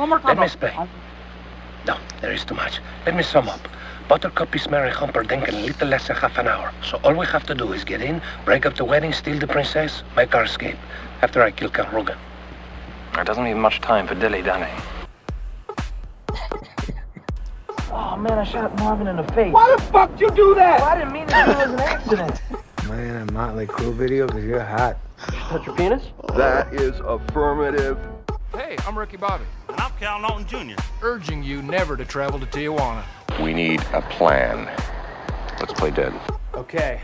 One more Let combo. me explain. No, there is too much. Let me sum up. Buttercup is marrying Humperdinck in a little less than half an hour. So all we have to do is get in, break up the wedding, steal the princess, make our escape. After I kill Count Rugen. There doesn't leave much time for dilly-dally. Oh, man, I shot Marvin in the face. Why the fuck you do that? Well, I didn't mean it. It was an accident. Man, a Motley Crue video because you're hot. Touch your penis? That is affirmative. Hey, I'm Ricky Bobby, And I'm Cal Naughton Jr. urging you never to travel to Tijuana. We need a plan. Let's play dead. Okay.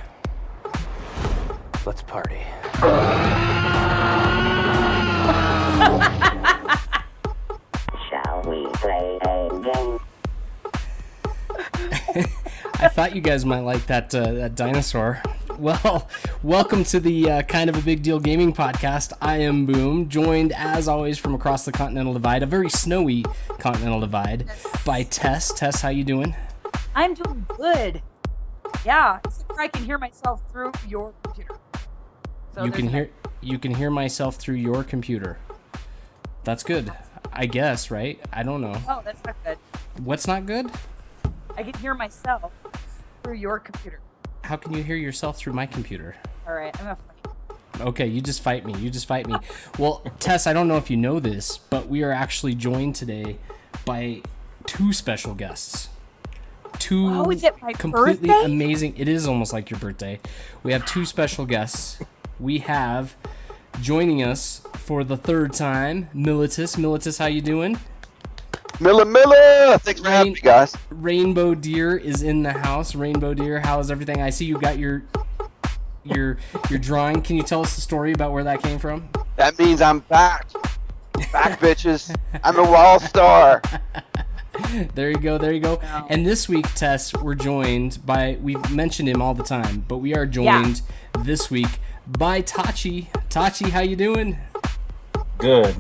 Let's party. Shall we play a game? I thought you guys might like that dinosaur. Well, welcome to the Kind of a Big Deal Gaming Podcast. I am Boom, joined as always from across the Continental Divide, a very snowy Continental Divide, by Tess. Tess, how you doing? I'm doing good. Yeah, except for I can hear myself through your computer. So You can hear myself through your computer. That's good, I guess, right? I don't know. Oh, that's not good. What's not good? I can hear myself through your computer. How can you hear yourself through my computer? All right, I'm gonna fight. Okay, you just fight me. Well, Tess, I don't know if you know this, but we are actually joined today by two special guests. Oh, is it my completely birthday? amazing. It is almost like your birthday. We have two special guests. We have joining us for the third time, Militus. Militus, how you doing? Miller! Thanks for having me, guys. Rainbow Deer is in the house. Rainbow Deer, how is everything? I see you got your drawing. Can you tell us the story about where that came from? That means I'm back. Back, bitches. I'm a wall star. There you go. Wow. And this week, Tess, we're joined by, we've mentioned him all the time, but we are joined this week by Tachi. Tachi, how you doing? Good.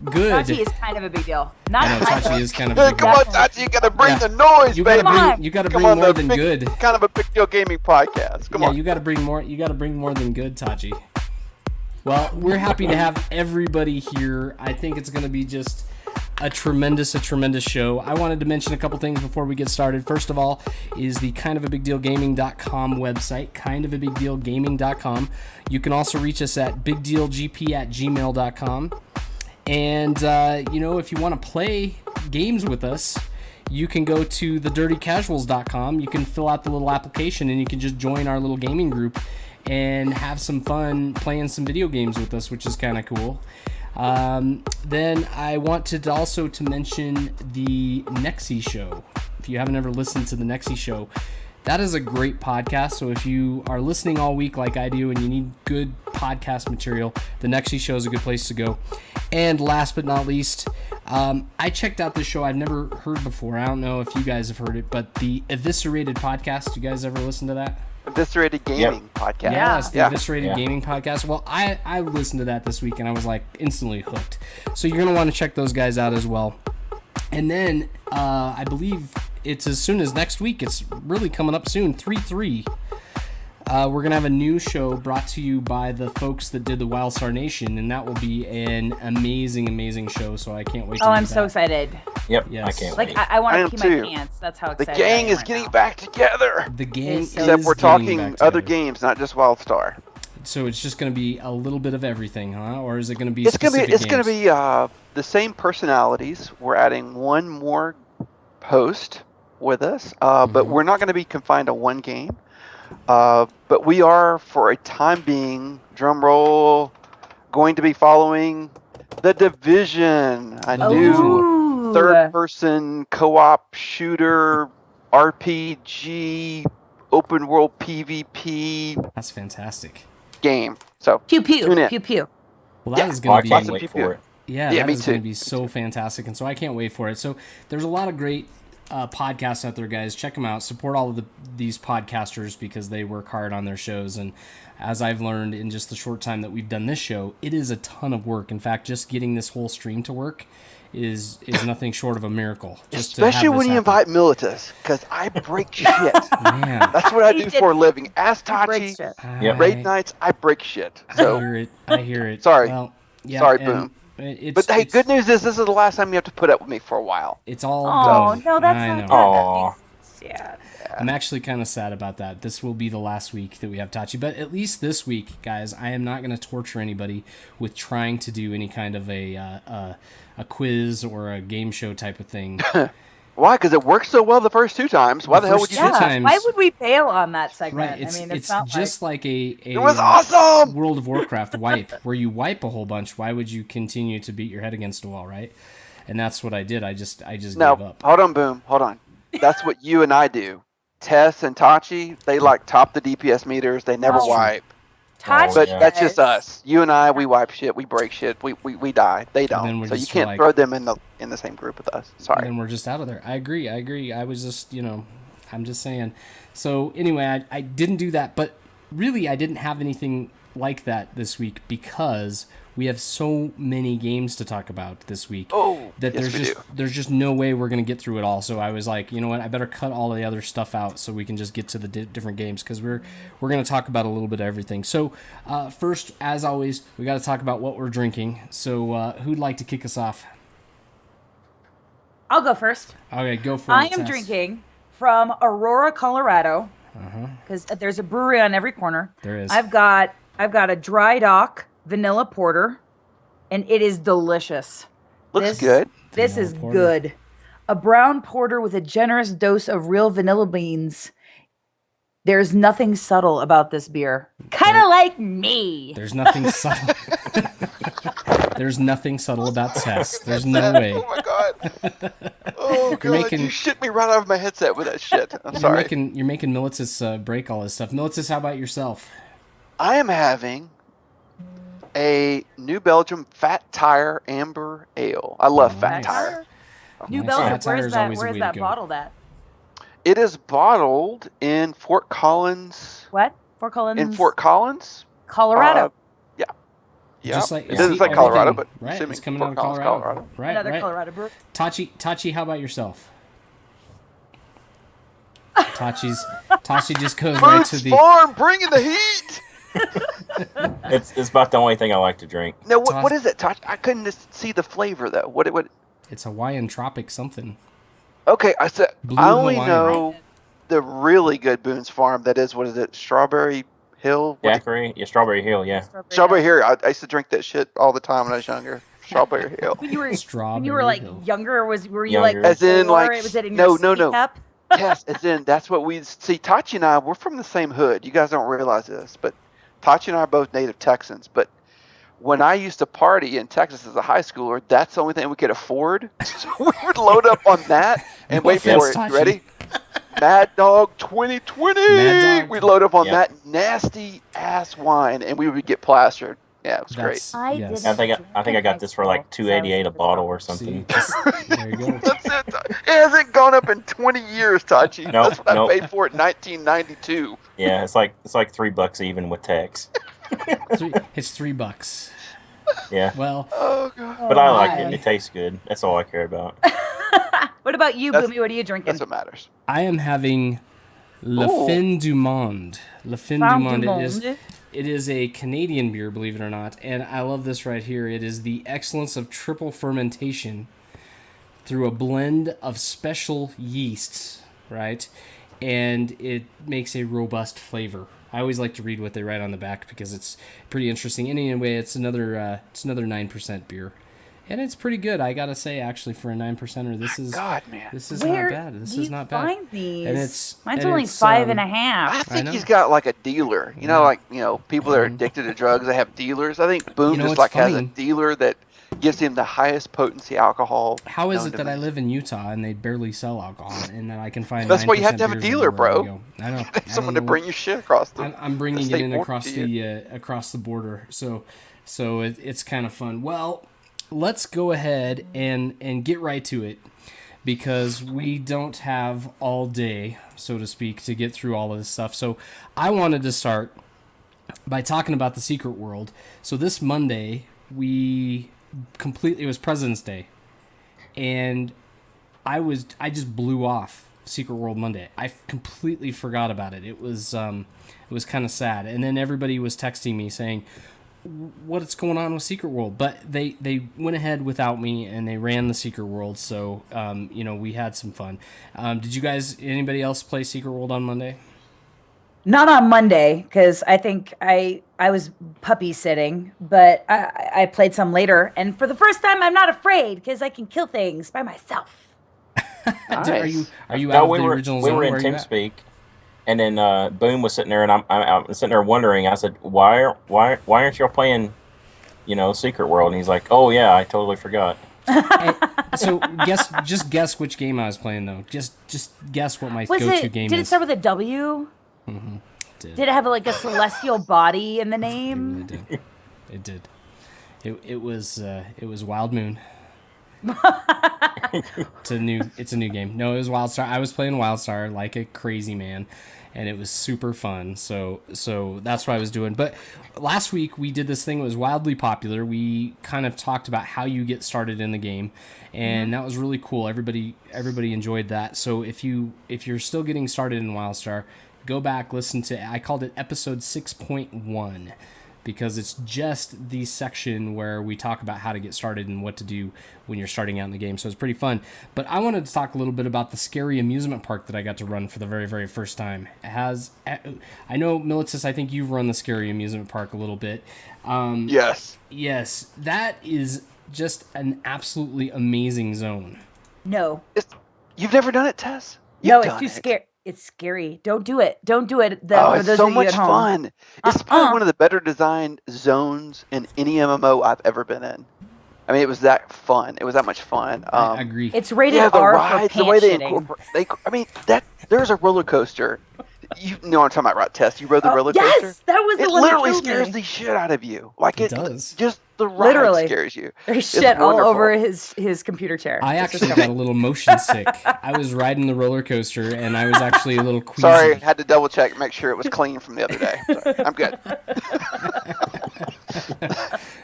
Tachi is kind of a big deal. Not I know, kind Tachi of. is kind of Hey, a big come deal. on, Tachi, you gotta bring Yeah. the noise, You baby. gotta bring more than good. Kind of a big deal gaming podcast. Come on. You gotta bring more than good, Tachi. Well, we're happy to have everybody here. I think it's gonna be just a tremendous show. I wanted to mention a couple things before we get started. First of all is the kindofabigdealgaming.com website, kindofabigdealgaming.com. You can also reach us at bigdealgp@gmail.com. And, if you want to play games with us, you can go to thedirtycasuals.com. You can fill out the little application and you can just join our little gaming group and have some fun playing some video games with us, which is kind of cool. Then I wanted also to mention the Nexi Show. If you haven't ever listened to the Nexi Show, that is a great podcast. So if you are listening all week like I do and you need good podcast material, the Nexi Show is a good place to go. And last but not least, I checked out this show I've never heard before. I don't know if you guys have heard it, but the Eviscerated podcast. You guys ever listen to that? Eviscerated Gaming podcast. Yeah, it's the Eviscerated Gaming podcast. Well, I listened to that this week and I was like instantly hooked. So you're going to want to check those guys out as well. And then I believe it's as soon as next week. It's really coming up soon, 3/3. We're going to have a new show brought to you by the folks that did the Wildstar Nation, and that will be an amazing show, so I can't wait to Oh, do I'm that. so excited. Yep, Yes. I can't Like, wait. I want I to am pee too. my pants. That's how The excited gang I am is right getting now. back together. The game Except is Except we're getting talking back other together. games, not just Wildstar. So it's just going to be a little bit of everything, huh? Or is it going to be It's gonna specific be games? the same personalities. We're adding one more host with us, but we're not going to be confined to one game. But we are, for a time being, drum roll, going to be following The Division, a new Ooh. third-person co-op shooter RPG open world PvP That's fantastic. game. So Pew Tune in. pew pew pew. Well, that Yeah. is Oh, I going to can't be wait for it. Yeah, Yeah, that me is going to too. be so fantastic, and so I can't wait for it. So there's a lot of great podcasts out there, guys. Check them out. Support all of these podcasters because they work hard on their shows. And as I've learned in just the short time that we've done this show, it is a ton of work. In fact, just getting this whole stream to work is nothing short of a miracle. Just to have especially when this you happen. invite Militus, because I break shit. Man, That's what I He do did- for a living. Ask He breaks Tachi. shit. Yep. Raid nights, I break shit. I So hear it. I hear it. Sorry. Well, yeah, Sorry, and Boom. But hey, good news is this is the last time you have to put up with me for a while. It's all Oh, good. no, that's I not know. good. Aw. That makes sad. I'm actually kind of sad about that. This will be the last week that we have Tachi, but at least this week, guys, I am not going to torture anybody with trying to do any kind of a quiz or a game show type of thing. Why? Because it worked so well the first 2 times. Why the hell would you first do two that? times- Why would we bail on that segment? Right, it's I mean, it's not just like a It was awesome! World of Warcraft wipe, where you wipe a whole bunch. Why would you continue to beat your head against a wall, right? And that's what I did. I just No, gave up. hold on, Boom. Hold on. That's what you and I do. Tess and Tachi, they like top the DPS meters. They never Oh. wipe. Tachi But yeah. that's just does. us. You and I, we wipe shit. We break shit. We die. They then don't. we're So you just can't like- throw them in the same group with us. And Sorry. then we're just out of there. I agree. I was just, I'm just saying. So anyway, I didn't do that, but really I didn't have anything like that this week because we have so many games to talk about this week Oh, that yes, we do. there's just no way we're going to get through it all. So I was like, you know what? I better cut all the other stuff out so we can just get to the different games because we're going to talk about a little bit of everything. So first, as always, we got to talk about what we're drinking. So who'd like to kick us off? I'll go first. Okay, go for it. I am Tess. drinking from Aurora, Colorado, because there's a brewery on every corner. There is. I've got a Dry Dock vanilla porter, and it is delicious. Looks This- good. This Vanilla is porter. good. A brown porter with a generous dose of real vanilla beans. There's nothing subtle about this beer. Kind of like me. There's nothing subtle. There's nothing subtle about Tess. There's no way. Oh my god. Oh god. making- You shit me right out of my headset with that shit. I'm You're sorry. making Militus break all this stuff. Militus, how about yourself? I am having a New Belgium Fat Tire Amber Ale. I love Fat Nice. Tire. New Nice. Belgium. Fat Tire Where's is that? always the Where's way to that go. bottled at? It is bottled in Fort Collins. What? Fort Collins. In Fort Collins, Colorado. yeah. Yeah. Just like It doesn't say Colorado, but right, assuming it's coming Fort out of Collins, Colorado. Right, Another right. Colorado brewery. Tachi, how about yourself? Tachi just goes right to Boots the. Farm, bringing the heat. It's about the only thing I like to drink. No, what is it, Tosh? I couldn't just see the flavor though. What? It's Hawaiian tropic something. Okay, I said Blue I only Hawaiian. know the really good Boone's Farm. That is, what is it? Strawberry Hill. What is- Daiquiri, yeah, Strawberry Hill, yeah. Strawberry Hill. I used to drink that shit all the time when I was younger. Strawberry Hill. When you were Strawberry like Hill. younger, were you like Younger. As in, four? like, Was it in no, your no, no. cup? Yes, as in that's what we see. Tachi and I, we're from the same hood. You guys don't realize this, but Tachi and I are both native Texans. But when I used to party in Texas as a high schooler, that's the only thing we could afford. So we would load up on that and wait for offense, it. Tachi. You ready? Mad Dog 2020. Mad Dog. We'd load up on Yeah. that nasty ass wine, and we would get plastered. Yeah, it was That's, I yes. didn't. I think I got this for like $2.88 a bottle or something. See, there you go. great. That's it. It hasn't gone up in 20 years, Tachi. Nope, That's what nope. I paid for it in 1992. Yeah, it's like $3 even with tax. It's $3. Yeah, Well, Oh god. but I like Hi. it. It tastes good. That's all I care about. What about you, That's- Boomy? What are you drinking? That's what matters. I am having Le Ooh. Fin du Monde. Le Fin Femme du du Monde. Monde. It is a Canadian beer, believe it or not, and I love this right here. It is the excellence of triple fermentation through a blend of special yeasts, right? And it makes a robust flavor. I always like to read what they write on the back because it's pretty interesting. Anyway, it's another 9% beer, and it's pretty good. I gotta say, actually, for a 9%er, this is God, man. this is Where not bad. This do is you not bad. find these? And it's Mine's and only it's, 5 and a I half. think know. he's got like a dealer. You know, Yeah. like, people that are addicted to drugs, they have dealers. I think Boone You know, just it's like has a funny. dealer that gives him the highest potency alcohol. How is known it to that I man. live in Utah and they barely sell alcohol and that I can find? That's why you have to 9% have a beers dealer, everywhere we bro. go? I know. I Someone don't to know bring your shit across the. I'm bringing it state in border across to you. the border, so it's kind of fun. Well, let's go ahead and get right to it because we don't have all day, so to speak, to get through all of this stuff. So I wanted to start by talking about the Secret World. So this Monday it was President's Day, and I just blew off Secret World Monday. I completely forgot about it. It was kind of sad. And then everybody was texting me saying, what's going on with Secret World. But they went ahead without me and they ran the Secret World. So, we had some fun. Did you guys, anybody else play Secret World on Monday? Not on Monday, because I think I was puppy sitting, but I played some later. And for the first time, I'm not afraid because I can kill things by myself. Nice. Are you No, out we of the were original we zone? were in Where are you at? TeamSpeak, and then Boom was sitting there, and I'm sitting there wondering. I said, why aren't y'all playing, Secret World? And he's like, oh yeah, I totally forgot. So guess which game I was playing though. Just guess what my Was go-to it? game Did it is. start with a W? Did. Did it have like a celestial body in the name? It did. It was Wild Moon. It's a new game. No, it was WildStar. I was playing WildStar like a crazy man, and it was super fun. So that's what I was doing. But last week we did this thing that was wildly popular. We kind of talked about how you get started in the game, and that was really cool. Everybody enjoyed that. So if you're still getting started in WildStar, go back, listen to, I called it episode 6.1. because it's just the section where we talk about how to get started and what to do when you're starting out in the game. So it's pretty fun. But I wanted to talk a little bit about the scary amusement park that I got to run for the very, very first time. I know, Militus, I think you've run the scary amusement park a little bit. Yes. Yes, that is just an absolutely amazing zone. No. You've never done it, Tess? No, You've it's done too it. scary. It's scary. Don't do it. Don't do it. Oh, For it's those so of you much at home. fun. It's probably one of the better designed zones in any MMO I've ever been in. I mean, it was that fun. It was that much fun. I agree. It's rated Yeah, the R rides, for the way they pants-shitting. incorporate. I mean, there's a roller coaster. You know what I'm talking about, right, Tess? You rode the roller coaster? Yes, that was the It one that literally killed scares me. the shit out of you. Like It it does. Just the ride Literally. scares you. There's It's shit all wonderful. over his computer chair. I It's actually just- got a little motion sick. I was riding the roller coaster and I was actually a little queasy. Sorry, had to double check, make sure it was clean from the other day. Sorry, I'm good.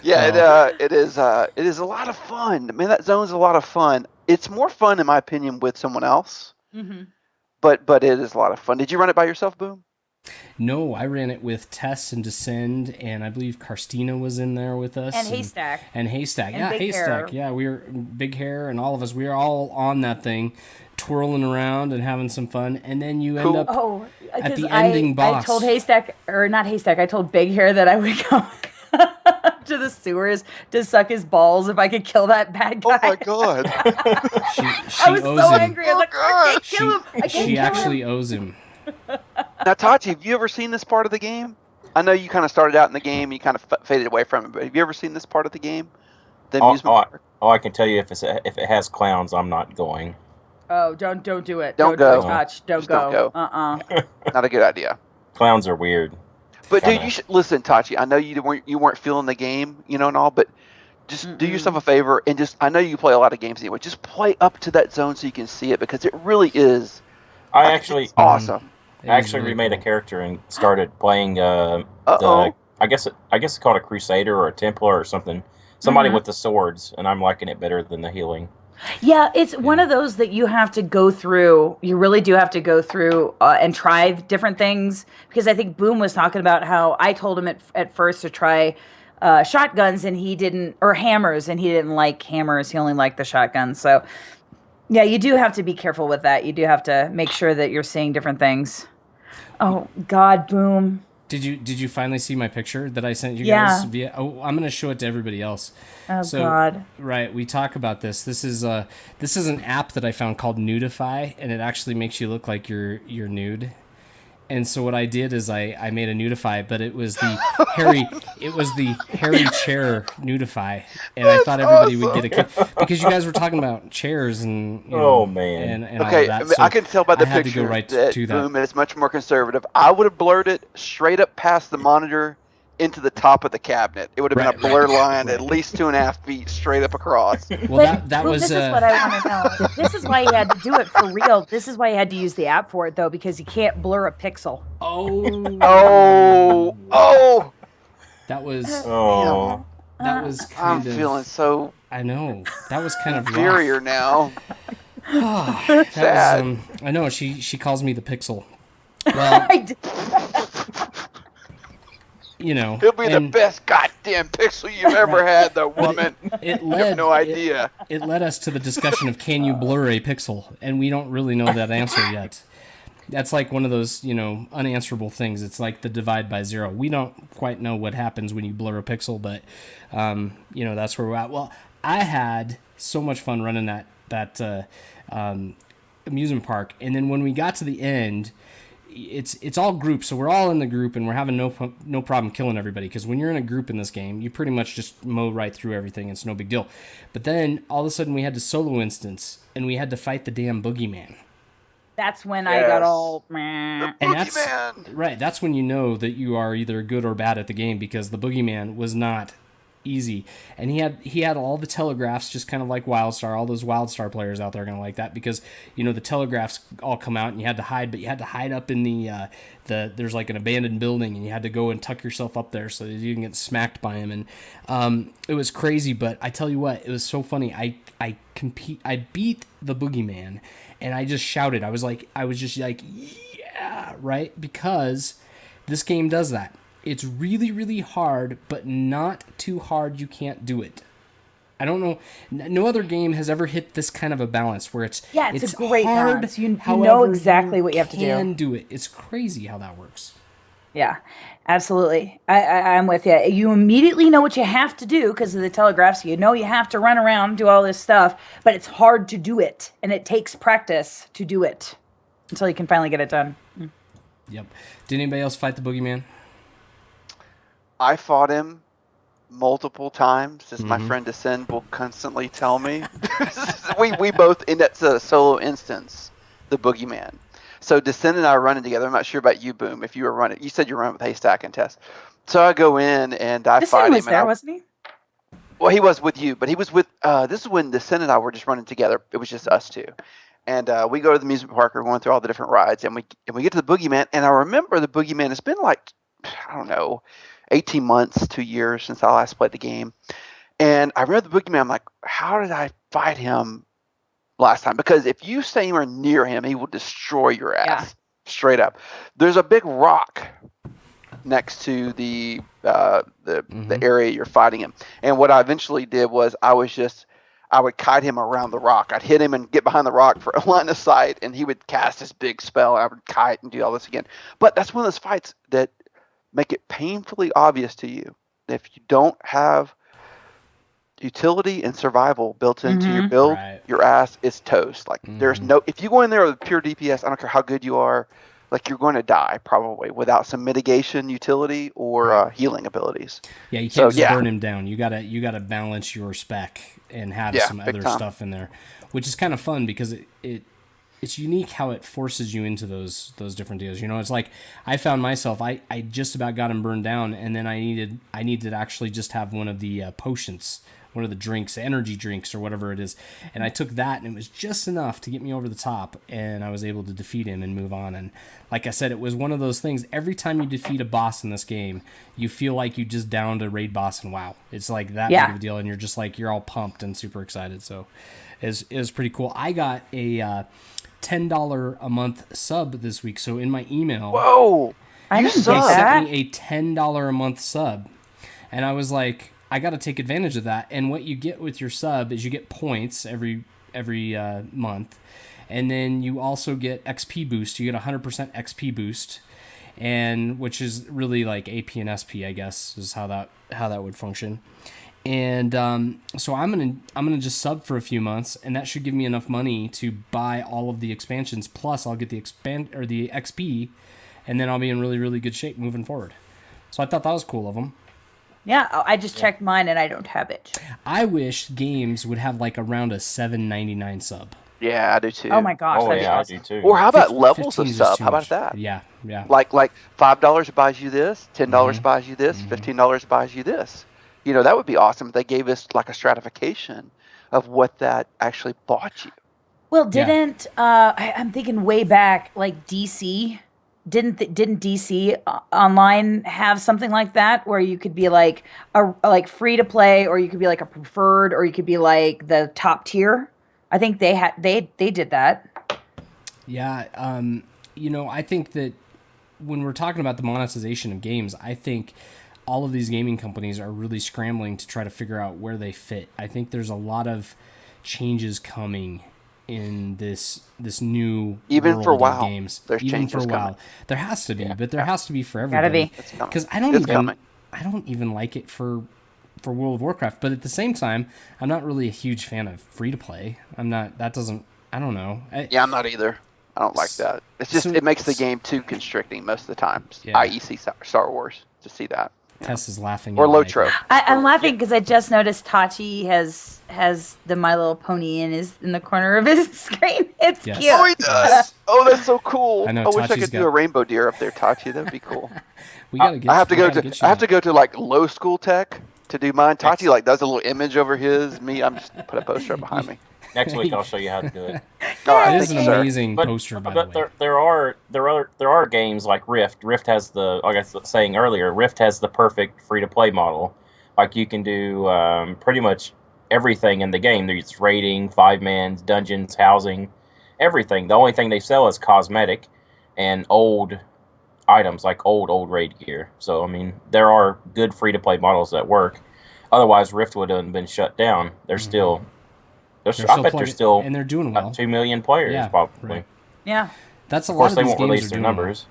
Yeah, it is a lot of fun. I mean, that zone's a lot of fun. It's more fun, in my opinion, with someone else. Mhm. But it is a lot of fun. Did you run it by yourself, Boom? No, I ran it with Tess and Descend, and I believe Karstina was in there with us. And Haystack. And Haystack. And Yeah, Big Haystack. Hair. Yeah, we were Big Hair and all of us. We were all on that thing, twirling around and having some fun. And then you end Cool. up Oh, at 'cause the ending boss. I told Haystack, or not Haystack, I told Big Hair that I would go to the sewers to suck his balls if I could kill that bad guy. Oh my god. she I was owes so him. angry. I was like, I can't She, kill him. I can't she kill actually him. owes him. Now, Tachi, have you ever seen this part of the game? I know you kind of started out in the game, you kind of faded away from it, but have you ever seen this part of the game? The amusement park? I can tell you if it has clowns, I'm not going. Oh, don't do it. Don't go. touch. Don't Just don't go. go. Not a good idea. Clowns are weird. But dude, Kinda. you should listen, Tachi. I know you weren't feeling the game, and all, but just do yourself a favor and I know you play a lot of games anyway. Just play up to that zone so you can see it because it really is. I actually it's awesome. It I was actually really remade cool. a character and started playing Uh-oh. I guess it's called a Crusader or a Templar or something. Somebody with the swords, and I'm liking it better than the healing. Yeah, it's one of those that you have to go through. You really do have to go through and try different things. Because I think Boom was talking about how I told him at first to try shotguns and he didn't, or hammers, and he didn't like hammers. He only liked the shotguns. So, yeah, you do have to be careful with that. You do have to make sure that you're seeing different things. Oh, God, Boom. Did you finally see my picture that I sent you Yeah. guys via? Oh, I'm gonna show it to everybody else. Oh, So, God. Right, we talk about this. This is an app that I found called Nudify, and it actually makes you look like you're nude. And so what I did is I made a Nudify, but it was the hairy chair Nudify, and I thought everybody would get a kick because you guys were talking about chairs and Oh, man. and all Okay, of that. So I can tell by the I had to picture go right that to that. Boom is much more conservative. I would have blurred it straight up past the monitor into the top of the cabinet. It would have been a blur line at least 2.5 feet straight up across. Well, that Boom, was this is what I want to know. This is why he had to do it for real. This is why he had to use the app for it, though, because you can't blur a pixel. Oh! That was Oh, that was I'm kind of. feeling so I know that was kind of inferior now. That Sad. was, I know she calls me the Pixel. Well, I did. you know, He'll be the and best. God damn pixel you've ever had, though, woman. It You led have no idea. It led us to the discussion of can you blur a pixel, and we don't really know that answer yet. That's like one of those, unanswerable things. It's like the divide by zero. We don't quite know what happens when you blur a pixel, but that's where we're at. Well, I had so much fun running that amusement park, and then when we got to the end, it's all groups, so we're all in the group, and we're having no problem killing everybody, because when you're in a group in this game, you pretty much just mow right through everything. It's no big deal. But then all of a sudden we had to solo instance, and we had to fight the damn boogeyman. That's when I got all. And that's when you know that you are either good or bad at the game, because the boogeyman was not easy, and he had all the telegraphs, just kind of like WildStar. All those WildStar players out there are gonna like that, because the telegraphs all come out and you had to hide, but you had to hide up in the there's like an abandoned building, and you had to go and tuck yourself up there so that you didn't get smacked by him. And it was crazy, but I tell you what, it was so funny. I beat the boogeyman, and I just shouted. I was just like, yeah, right, because this game does that. It's really, really hard, but not too hard you can't do it. I don't know. No other game has ever hit this kind of a balance where it's a great hard, balance. You know however exactly what you have to do. Can do it. It's crazy how that works. Yeah, absolutely. I'm with you. You immediately know what you have to do because of the telegraphs. You know you have to run around, do all this stuff, but it's hard to do it, and it takes practice to do it until you can finally get it done. Yep. Did anybody else fight the boogeyman? I fought him multiple times, as my friend Descend will constantly tell me. we both, and that's a solo instance, the boogeyman. So Descend and I are running together. I'm not sure about you, Boom, if you were running. You said you were running with Haystack and Tess. So I go in and I fight him. Was there, wasn't he? Well, he was with you, but he was with, this is when Descend and I were just running together. It was just us two. And we go to the amusement park, we're going through all the different rides, and we get to the boogeyman, and I remember the boogeyman, it's been like, I don't know, 18 months, 2 years since I last played the game. And I remember the boogeyman, I'm like, how did I fight him last time? Because if you stay anywhere near him, he will destroy your ass, straight up. There's a big rock next to the area you're fighting him. And what I eventually did was I would kite him around the rock. I'd hit him and get behind the rock for a line of sight, and he would cast this big spell. I would kite and do all this again. But that's one of those fights that make it painfully obvious to you. If you don't have utility and survival built into your build, your ass is toast. Like there's no, if you go in there with pure DPS, I don't care how good you are, like you're going to die probably without some mitigation utility or healing abilities. Yeah, you can't just burn him down. You gotta balance your spec and have some other stuff in there, which is kind of fun because it's unique how it forces you into those different deals. It's like I found myself, I just about got him burned down, and then I needed to actually just have one of the potions, one of the drinks, energy drinks or whatever it is, and I took that, and it was just enough to get me over the top, and I was able to defeat him and move on. And like I said, it was one of those things, every time you defeat a boss in this game, you feel like you just downed a raid boss in WoW. It's like that big of a deal, and you're just like, you're all pumped and super excited. So it was pretty cool. I got a $10 a month sub this week. So in my email, they sent me a $10 a month sub, and I was like, I got to take advantage of that. And what you get with your sub is you get points every month, and then you also get XP boost. You get 100% XP boost, and which is really like AP and SP, I guess, is how that would function. And so I'm gonna just sub for a few months, and that should give me enough money to buy all of the expansions. Plus, I'll get the the XP, and then I'll be in really, really good shape moving forward. So I thought that was cool of them. Yeah, I just checked mine, and I don't have it. I wish games would have like around a $7.99 sub. Yeah, I do too. Oh my gosh, Oh yeah, awesome. I do too. Or how about levels of 15 is sub? too How about much. that? Yeah. Like $5 buys you this, $10 buys you this, $15 buys you this. That would be awesome if they gave us like a stratification of what that actually bought you. Well, didn't I'm thinking way back, like DC didn't DC online have something like that where you could be like like free to play, or you could be like a preferred, or you could be like the top tier? I think they did that. Yeah, I think that when we're talking about the monetization of games, I think all of these gaming companies are really scrambling to try to figure out where they fit. I think there's a lot of changes coming in this new Even world for of WoW, games. there's Even for changes WoW, coming. there has to be, Yeah. but there has to be for Gotta everybody. be. It's coming. Because I It's coming. don't even like it for World of Warcraft. But at the same time, I'm not really a huge fan of free to play. I'm not. That doesn't. I don't know. Yeah, I'm not either. I don't like that. It's just So- it makes the game too constricting most of the times. Yeah. I.e. Star Wars to see that. Tess is laughing. Or at me, I Lotro. think. I'm laughing because I just noticed Tachi has the My Little Pony in the corner of his screen. It's Yes. cute. Oh, he does. Oh, that's so cool. I know, I wish I Tachi's could do got- a rainbow deer up there, Tachi. That'd be cool. We gotta get. I have to we go gotta to get you I have that. to go to like low school tech to do mine. Tachi like does a little image over his. Me, I'm just put a poster up behind me. Next week I'll show you how to do it. All right, It is thank an you, sir. amazing But, poster, by but the way. there are games like Rift. Rift has the, like I was saying earlier, Rift has the perfect free to play model. Like you can do pretty much everything in the game. There's raiding, 5-mans, dungeons, housing, everything. The only thing they sell is cosmetic and old items, like old raid gear. So I mean, there are good free to play models that work. Otherwise, Rift would have been shut down. They're still. They're I bet plugging- there's still and they're doing well. about 2 million players Yeah, probably. right. Yeah. That's a Of lot course, of they these won't games release are their doing well. numbers.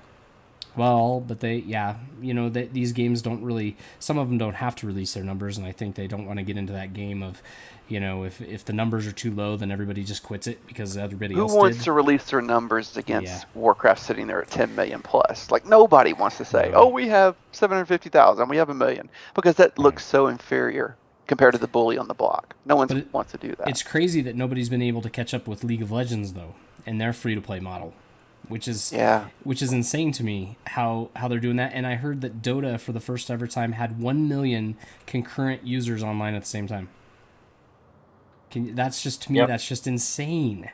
Well, but these games don't really. Some of them don't have to release their numbers, and I think they don't want to get into that game of, if the numbers are too low, then everybody just quits it because everybody Who else wants did. to release their numbers against Yeah. Warcraft sitting there at 10 million plus? Like nobody wants to say, No. "Oh, we have 750,000, we have 1 million," because that looks so inferior compared to the bully on the block. No one But it- wants to do that. It's crazy that nobody's been able to catch up with League of Legends though, and their free to play model, which is insane to me how they're doing that. And I heard that Dota for the first ever time had 1 million concurrent users online at the same time. That's just to me Yep. that's just insane.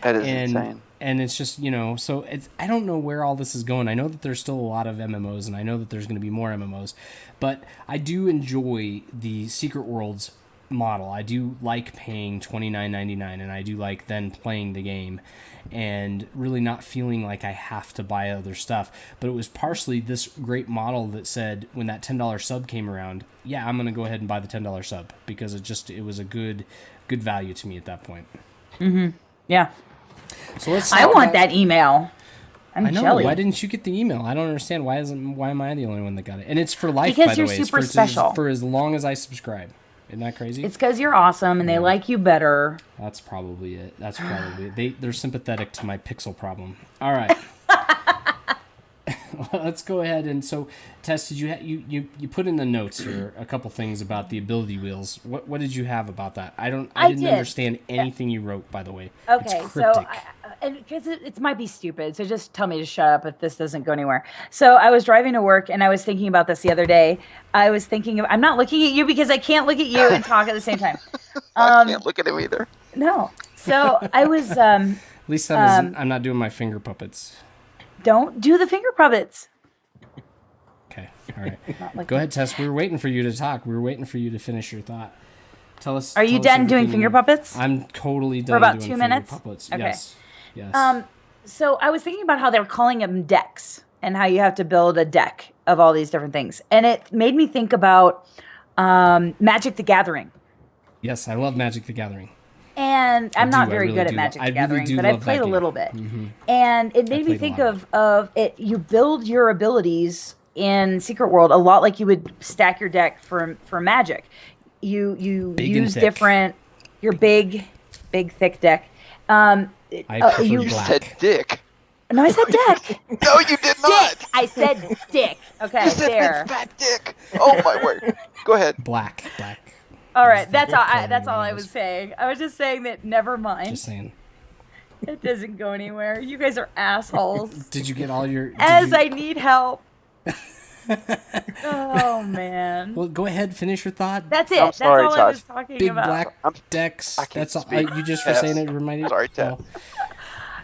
That is insane. And it's just, so I don't know where all this is going. I know that there's still a lot of MMOs, and I know that there's going to be more MMOs, but I do enjoy the Secret Worlds model. I do like paying $29.99, and I do like then playing the game and really not feeling like I have to buy other stuff. But it was partially this great model that said when that $10 sub came around, yeah, I'm going to go ahead and buy the $10 sub because it was a good value to me at that point. Yeah. So let's. I talk want about- that email. I'm I know. jelly. Why didn't you get the email? I don't understand. Why am I the only one that got it? And it's for life, Because by the you're way. It's super for, special. For as long as I subscribe. Isn't that crazy? It's because you're awesome and they like you better. That's probably it. They're sympathetic to my pixel problem. All right. Let's go ahead and so Tess, did you put in the notes here a couple things about the ability wheels. What did you have about that? I didn't did. understand anything you wrote, by the way. Okay, It's so cryptic. because it might be stupid, so just tell me to shut up if this doesn't go anywhere. So I was driving to work and I was thinking about this the other day. I'm not looking at you because I can't look at you and talk at the same time. I can't look at him either. No. So I was At least I'm not doing my finger puppets. don't do the finger puppets. Okay. All right. like Go ahead, Tess. We were waiting for you to talk. We were waiting for you to finish your thought. Tell us. Are you tell us done doing everything finger you- puppets? I'm totally done For about doing 2 finger minutes? puppets. Okay. Yes. Yes. So I was thinking about how they were calling them decks and how you have to build a deck of all these different things. And it made me think about Magic the Gathering. Yes, I love Magic the Gathering. And I'm do, not I very really good at do. Magic I the really Gathering, do but I've love that played a game. little bit. Mhm. And it made me played a think lot of it. You build your abilities in Secret World a lot like you would stack your deck for Magic. You Big and use thick. different your big thick deck. I prefer You black. said dick. No, I said deck. No, you did not. Dick. I said dick. Okay, You said there. big fat dick. Oh my word. Go ahead. Black. All right, the that's dick all. color That's all I was. was saying. I was just saying that. Never mind. Just saying. It doesn't go anywhere. You guys are assholes. Did you get all your? I need help. Oh man. Well, go ahead. Finish your thought. That's it. I'm That's sorry, all I Tosh. was talking Big about. black I'm- decks. I can't That's all. speak. You just for Yes. saying it reminded. Sorry, Ted.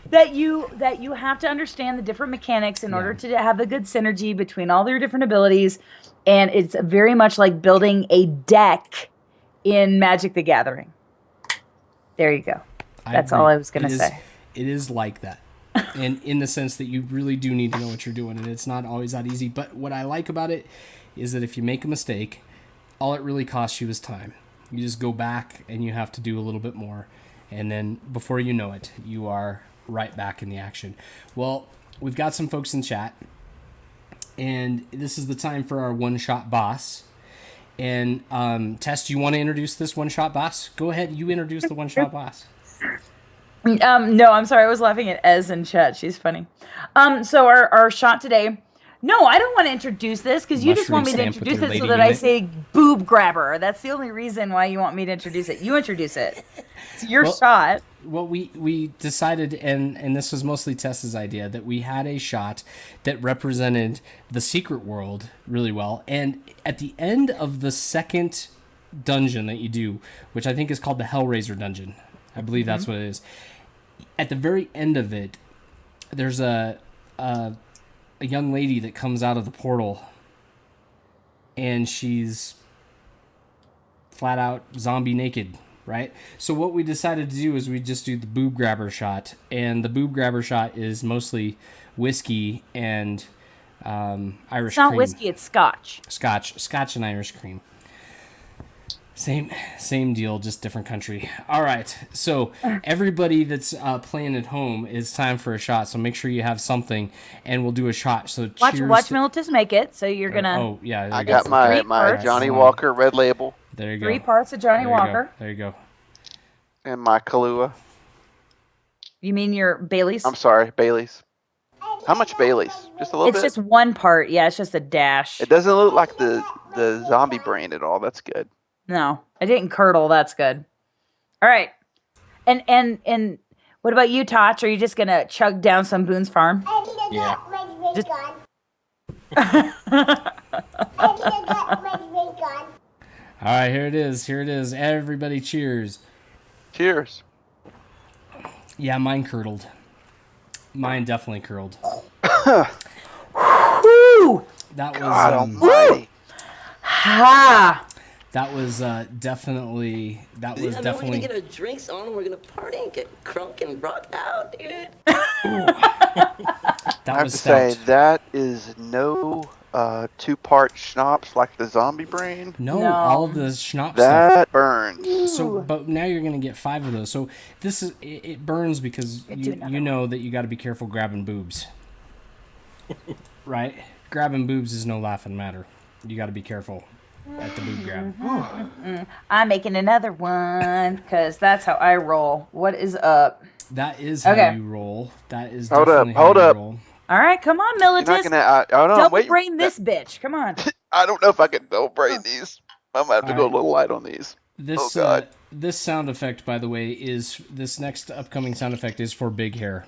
That you have to understand the different mechanics in order to have a good synergy between all your different abilities, and it's very much like building a deck in Magic the Gathering. There you go. That's all I was gonna It is- say. It is like that. and in the sense that you really do need to know what you're doing, and it's not always that easy. But what I like about it is that if you make a mistake, all it really costs you is time. You just go back and you have to do a little bit more, and then before you know it, you are right back in the action. Well, we've got some folks in chat, and this is the time for our one-shot boss. And Tess, do you want to introduce this one-shot boss? Go ahead, you introduce the one-shot boss. No, I'm sorry. I was laughing at Ez in chat. She's funny. So our shot today. No, I don't want to introduce this because you just want me to Mushroom stamp with introduce your it so lady that I unit. say boob grabber. That's the only reason why you want me to introduce it. You introduce it. It's your shot. Well, we decided, and this was mostly Tess's idea, that we had a shot that represented the secret world really well. And at the end of the second dungeon that you do, which I think is called the Hellraiser dungeon, I believe that's what it is. At the very end of it, there's a young lady that comes out of the portal, and she's flat out zombie naked, right? So what we decided to do is we just do the boob grabber shot, and the boob grabber shot is mostly whiskey and Irish cream. It's not whiskey. It's scotch. Scotch and Irish cream. Same deal, just different country. All right, so everybody that's playing at home, it's time for a shot. So make sure you have something, and we'll do a shot. So Watch cheers. Militus make it. So you're gonna. Oh yeah, there I you go. got my Three parts. Johnny Walker Red Label There you go. 3 parts of Johnny There you go. Walker. There you go. and my Kahlua. You mean your Bailey's? I'm sorry, Bailey's. How much Bailey's? Just a little It's bit? just 1 part. Yeah, it's just a dash. It doesn't look like the zombie brain at all. That's good. No, I didn't curdle. That's good. All right. And what about you, Toch? Are you just gonna chug down some Boone's Farm? Yeah. Just- All right, here it is. Here it is. Everybody, cheers. Cheers. Yeah, mine curdled. Mine definitely curled. Woo! That was God almighty. Ha! that was definitely We're gonna get our drinks on. We're gonna party and get crunk and rock out, dude. that I have was to stout. say, that is no 2-part schnapps like the zombie brain. No, No. all of the schnapps stuff. That burns. So, but now you're gonna get 5 of those. So this is it burns because you know that you got to be careful grabbing boobs, right? Grabbing boobs is no laughing matter. You got to be careful at the boob grab. I'm making another one because that's how I roll. What is up? That is how Okay. you roll. That is Hold up, definitely hold how you up. roll. All right, come on, You're not Militus. gonna. Hold on, Double wait. brain this bitch. Come on. I don't know if I can double brain these. I'm gonna have to go a Alright. little light on these. This Oh, God. this sound effect, by the way, is this next upcoming sound effect is for big hair.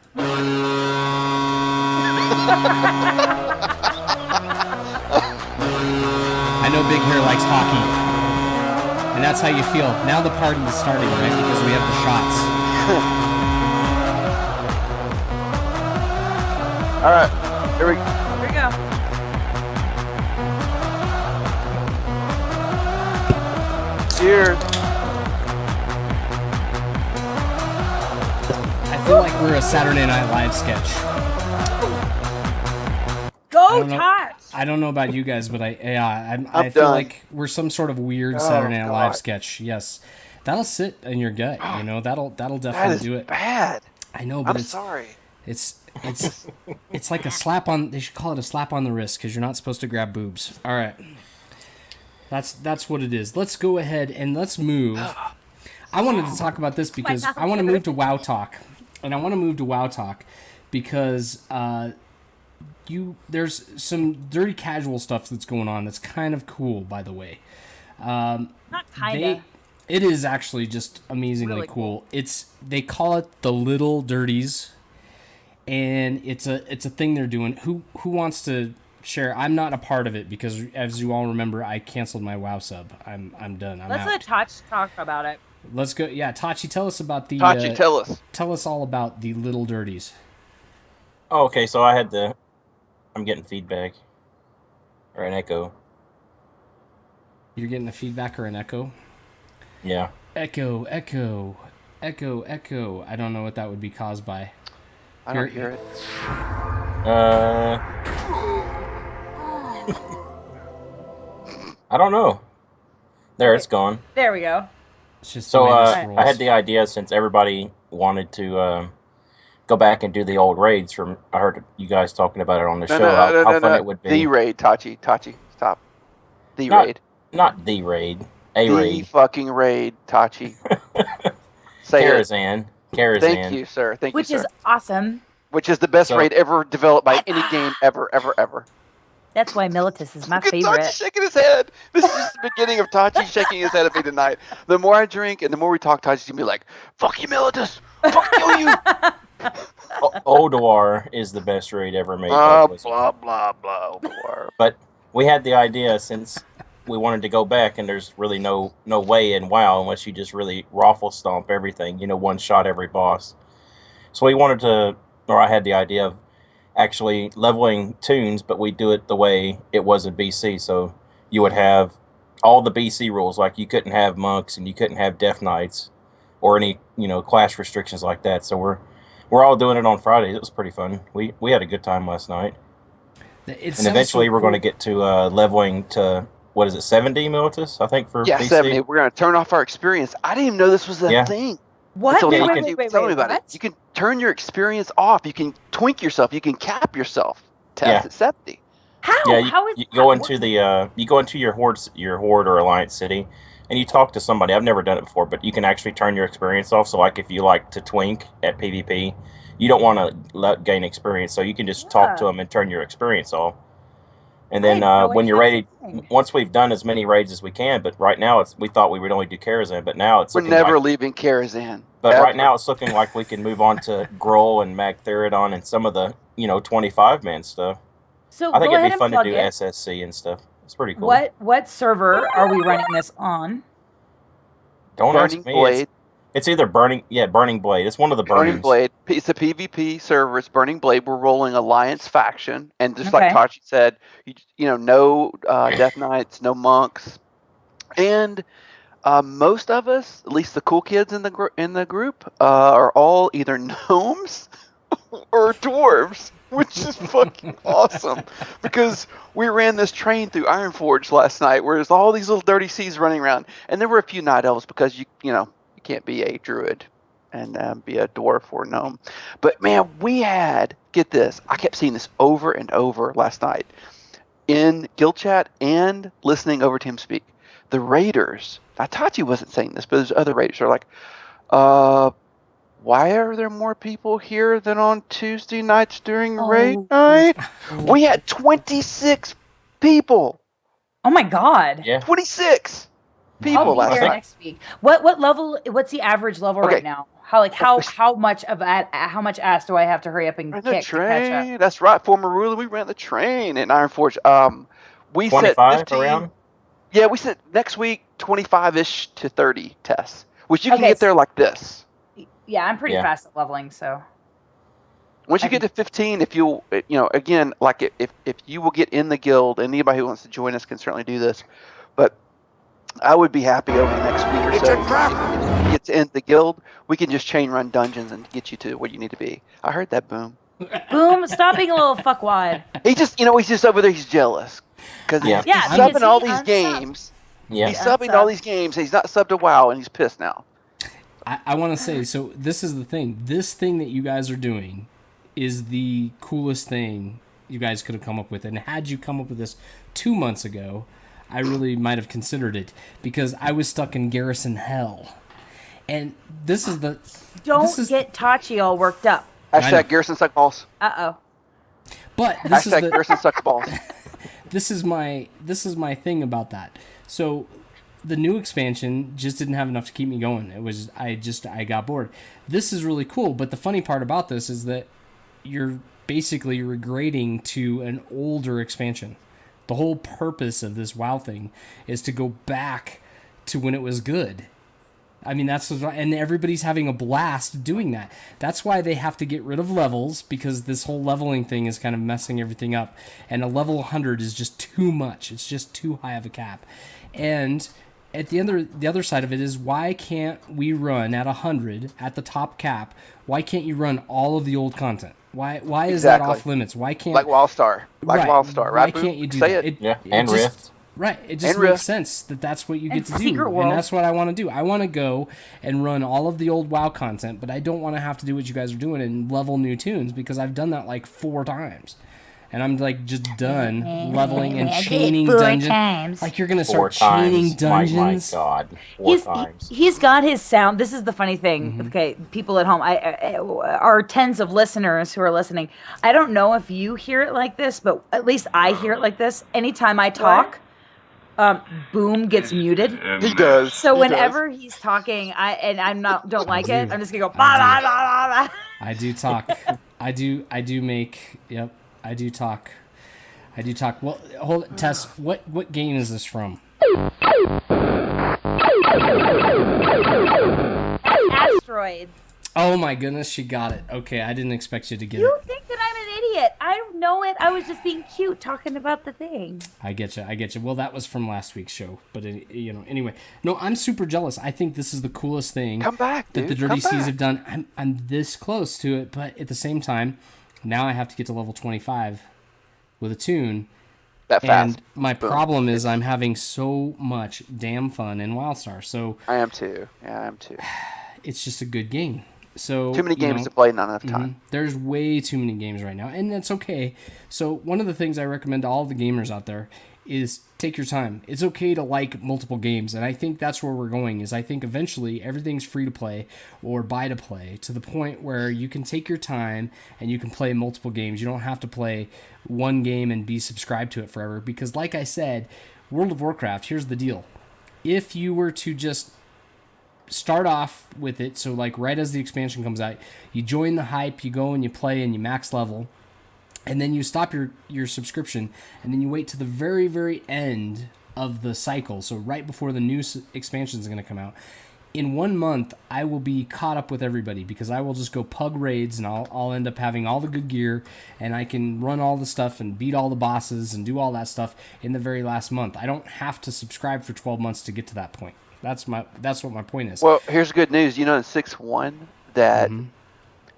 I know big hair likes hockey, and that's how you feel. Now the party is starting, right? Because we have the shots. All right, here we. Here we go. Cheers. I feel like we're a Saturday Night Live sketch. Go, don't know. Toch. I don't know about you guys, but I I'm feel done. like we're some sort of weird Oh, Saturday Night Live God. sketch. Yes, that'll sit in your gut. You know, that'll That definitely is do it. bad. I know, but I'm it's sorry. it's like a slap on. They should call it a slap on the wrist because you're not supposed to grab boobs. All right, that's what it is. Let's go ahead and let's move. I wanted to talk about this because I want to move to WoW Talk, and I want to move to WoW Talk because there's some dirty casual stuff that's going on that's kind of cool, by the way. Not kinda. It is actually just amazingly Really cool. They call it the Little Dirties, and it's a thing they're doing. Who wants to share? I'm not a part of it because, as you all remember, I canceled my WoW sub. I'm done. I'm Let's out. let Toch talk about it. Let's go. Yeah, Tachi, tell us about the. Tachi, tell us. Tell us all about the Little Dirties. Oh, okay, so I'm getting feedback. Or an echo. You're getting a feedback or an echo? Yeah. Echo, echo, echo, echo. I don't know what that would be caused by. I don't hear it. I don't know. There, it's gone. There we go. It's just So the way this I rolls. had the idea, since everybody wanted to go back and do the old raids from. I heard you guys talking about it on the show. How fun it would be. The raid, Tachi, stop. The Not- raid. Not the raid. A The raid. fucking raid, Tachi. Say it. Karazhan. Thank you, sir. Thank Which you, sir. is awesome. Which is the best So- raid ever developed by any game ever. That's why Militus is my Look at favorite. Tachi shaking his head. This is just the beginning of Tachi shaking his head at me tonight. The more I drink and the more we talk, Tachi's gonna be like, "Fuck you, Militus! Fuck you!" Odoar is the best raid ever made. by Blah Blizzard. blah blah blah. Blah. But we had the idea, since we wanted to go back, and there's really no way in WoW unless you just really raffle stomp everything, one shot every boss. So we wanted to, or I had the idea of actually leveling tunes, but we do it the way it was in BC. So you would have all the BC rules, like you couldn't have monks and you couldn't have death knights or any class restrictions like that. So we're all doing it on Fridays. It was pretty fun. We had a good time last night. It And eventually we're going to get to leveling to, what is it, 70 Militus, I think, for Yeah, BC? 70. We're gonna turn off our experience. I didn't even know this was a Yeah. thing. What? Until Yeah, you Tachi can- was telling me about it. You can turn your experience off. You can twink yourself. You can cap yourself. Test Yeah. at 70. How? Yeah, How is you that go into working? you go into your horde or alliance city, and you talk to somebody. I've never done it before, but you can actually turn your experience off. So, like, if you like to twink at PvP, you don't want to gain experience, so you can just talk to Yeah. them and turn your experience off. And I then had no when you're idea ready, that's a thing. once we've done as many raids as we can, but right now we thought we would only do Karazhan, but now it's We're looking never like, leaving Karazhan. but ever. right now it's looking like we can move on to Groll and Magtheridon and some of the 25-man stuff. So I think go it'd ahead be and fun to plug do it. SSC and stuff. It's pretty cool. What server are we running this on? Don't Burning ask me. Blade. It's either Burning Blade. It's one of the Burning burnings. Blade. It's a PvP server. It's Burning Blade. We're rolling Alliance faction, and just like Okay. Tachi said, no Death Knights, no monks, and most of us, at least the cool kids in the group, are all either gnomes or dwarves, which is fucking awesome. Because we ran this train through Ironforge last night, where there's all these little dirty seas running around, and there were a few night elves because you can't be a druid and be a dwarf or gnome. But man, we had, get this, I kept seeing this over and over last night in guild chat and listening over to him speak. The raiders, now Tachi wasn't saying this, but there's other raiders who are like, why are there more people here than on Tuesday nights during raid night? We had 26 people. Oh my god. Yeah. 26 people I'll be last there night. next week. What level? What's the average level Okay. right now? How much ass do I have to hurry up and Ran the kick to catch up? train. That's right, former ruler. We ran the train in Ironforge. We set 25 15. around? Yeah, we set next week 25-ish to 30 tests, which you can Okay, get there like this. Yeah, I'm pretty Yeah. fast at leveling, so Once you I get to 15, if you again, like if you will get in the guild, and anybody who wants to join us can certainly do this, but I would be happy over the next week or so. If you get to end the guild, we can just chain run dungeons and get you to where you need to be. I heard that, Boom. boom. Stop being a little fuckwad. He just, he's just over there. He's jealous because Yeah. Yeah, he's because subbing all he these unsubbed. games. Yeah. He's Yeah. subbing all these games. He's not subbed to WoW, and he's pissed now. I want to say, so this is the thing. This thing that you guys are doing is the coolest thing you guys could have come up with. And had you come up with this 2 months ago, I really might have considered it, because I was stuck in Garrison Hell. And this is the... Don't this is, get Tachi all worked up. I know. Hashtag Garrison suck balls. Uh-oh. But this is Hashtag the... Garrison sucks balls. This is my thing about that. So the new expansion just didn't have enough to keep me going. I got bored. This is really cool, but the funny part about this is that you're basically regrading to an older expansion. The whole purpose of this WoW thing is to go back to when it was good. I mean, and everybody's having a blast doing that. That's why they have to get rid of levels, because this whole leveling thing is kind of messing everything up. And a level 100 is just too much. It's just too high of a cap. And at the other side of it is, why can't we run at 100 at the top cap? Why can't you run all of the old content? Why is that Exactly. off limits? Why can't Like WildStar. Like WildStar, right? Why can't you do Say that? it. And just, Rift. Right. It just And makes Rift. sense that that's what you And get to do. Secret World. And that's what I want to do. I want to go and run all of the old WoW content, but I don't want to have to do what you guys are doing and level new tunes, because I've done that like 4 times. And I'm like just done leveling and I did chaining 4 dungeons. times. Like you're gonna 4 start chaining times. My dungeons. God. 4 times. He's got his sound. This is the funny thing. Mm-hmm. Okay, people at home, our tens of listeners who are listening. I don't know if you hear it like this, but at least I hear it like this. Anytime I talk, Boom gets muted. He does. So He whenever he's talking, don't like it. I'm just gonna go bah, I bah, do. bah, bah, bah. I do talk. I do make. Yep. I do talk. Well, hold it, Tess. What game is this from? Asteroids. Oh my goodness, she got it. Okay, I didn't expect you to get You it. think that I'm an idiot? I don't know it. I was just being cute talking about the thing. I get you. Well, that was from last week's show, but anyway. No, I'm super jealous. I think this is the coolest thing Come back, that dude. the Dirty Come Seas back. have done. I'm this close to it, but at the same time, now I have to get to level 25 with a tune. That fast. And my Boom. problem is I'm having so much damn fun in WildStar. So I am too. Yeah, I am too. it's just a good game. So Too many games to play, not enough time. There's way too many games right now, and that's okay. So one of the things I recommend to all the gamers out there is take your time. It's okay to like multiple games, and I think that's where we're going. Is I think eventually everything's free to play or buy to play, to the point where you can take your time and you can play multiple games. You don't have to play one game and be subscribed to it forever, because like I said, World of Warcraft, here's the deal. If you were to just start off with it, so like right as the expansion comes out, you join the hype, you go and you play and you max level, and then you stop your subscription, and then you wait to the very, very end of the cycle, so right before the new expansion is going to come out. In 1 month, I will be caught up with everybody, because I will just go pug raids, and I'll end up having all the good gear, and I can run all the stuff and beat all the bosses and do all that stuff in the very last month. I don't have to subscribe for 12 months to get to that point. That's what my point is. Well, here's good news. You know in 6.1 that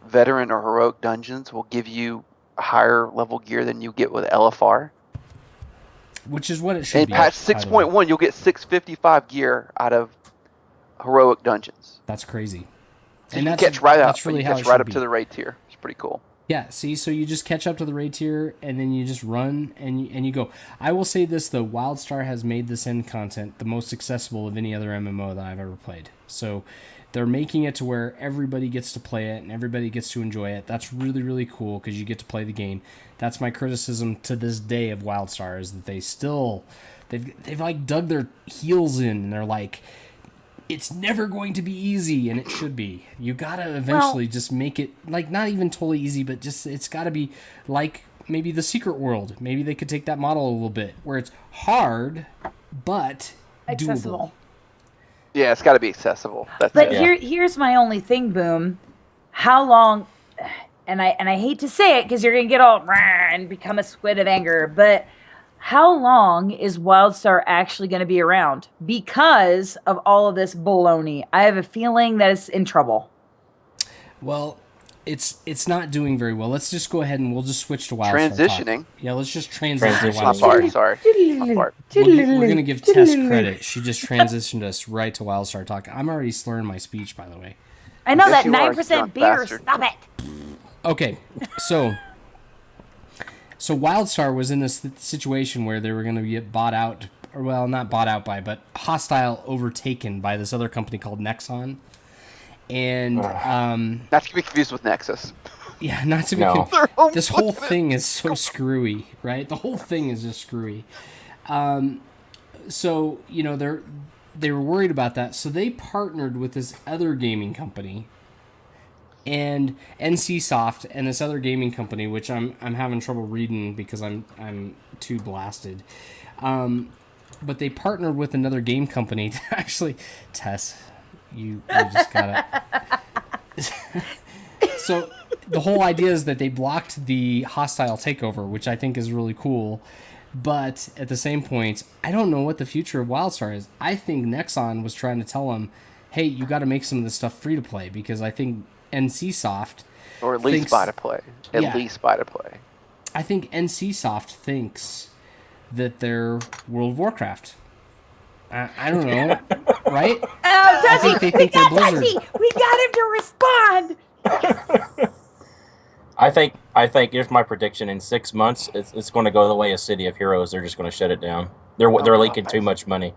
veteran or heroic dungeons will give you higher level gear than you get with LFR. Which is what it should In be. patch by the way. 6.1, you'll get 655 gear out of heroic dungeons. That's crazy. So you can catch right up. That's really you how catch it right should up be. to the raid tier. It's pretty cool. Yeah, see, so you just catch up to the raid tier, and then you just run, and you go. I will say this, though. WildStar has made this end content the most accessible of any other MMO that I've ever played. So they're making it to where everybody gets to play it, and everybody gets to enjoy it. That's really, really cool, because you get to play the game. That's my criticism to this day of WildStar, is that they've like dug their heels in, and they're like, it's never going to be easy, and it should be. You gotta eventually just make it, like, not even totally easy, but just, it's gotta be like maybe the Secret World. Maybe they could take that model a little bit, where it's hard, but Accessible. Yeah, it's got to be accessible. That's But it. here's my only thing, Boom. How long? And I hate to say it, because you're gonna get all "Rah," and become a squid of anger. But how long is WildStar actually going to be around? Because of all of this baloney, I have a feeling that it's in trouble. Well, it's not doing very well. Let's just go ahead and we'll just switch to WildStar. Transitioning. Talk. Yeah, let's just transition to My WildStar. part, sorry. My part. We're gonna give Tess credit. She just transitioned us right to WildStar talk. I'm already slurring my speech, by the way. I know Yes, that you are, 9% drunk beer. bastard. Stop it. Okay, so WildStar was in this situation where they were going to get bought out, or well, not bought out by, but hostile overtaken by this other company called Nexon. And Not to be confused with Nexus. yeah, not to be No. this whole thing is so screwy, right? The whole thing is just screwy. So they were worried about that, so they partnered with this other gaming company. And NCSoft and this other gaming company, which I'm having trouble reading because I'm too blasted, but they partnered with another game company to actually, Tess, you just gotta. So the whole idea is that they blocked the hostile takeover, which I think is really cool. But at the same point, I don't know what the future of WildStar is. I think Nexon was trying to tell them, hey, you got to make some of this stuff free to play, because I think NCSoft Or at least buy to play. At least buy to play. I think NCSoft thinks that they're World of Warcraft. I don't know, right? Oh, Dusty, they we think got they're Blizzard. Dusty. We got him to respond. I think here's my prediction: in 6 months, it's going to go the way of City of Heroes. They're just going to shut it down. They're leaking too much money.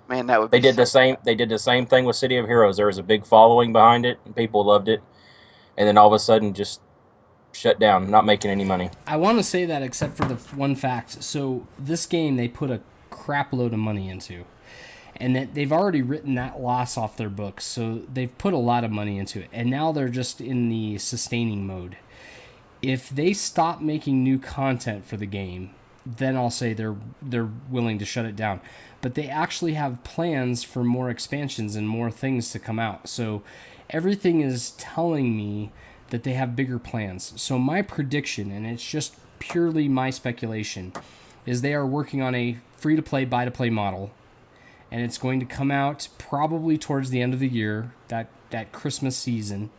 Man, that would. They did the same. They did the same thing with City of Heroes. There was a big following behind it, and people loved it, and then all of a sudden, just shut down, not making any money. I want to say that, except for the one fact. So this game they put a crap load of money into, and that they've already written that loss off their books. So they've put a lot of money into it, and now they're just in the sustaining mode. If they stop making new content for the game, then I'll say they're willing to shut it down. But they actually have plans for more expansions and more things to come out. So everything is telling me that they have bigger plans. So my prediction, and it's just purely my speculation, is they are working on a free-to-play, buy-to-play model, and it's going to come out probably towards the end of the year, that Christmas season.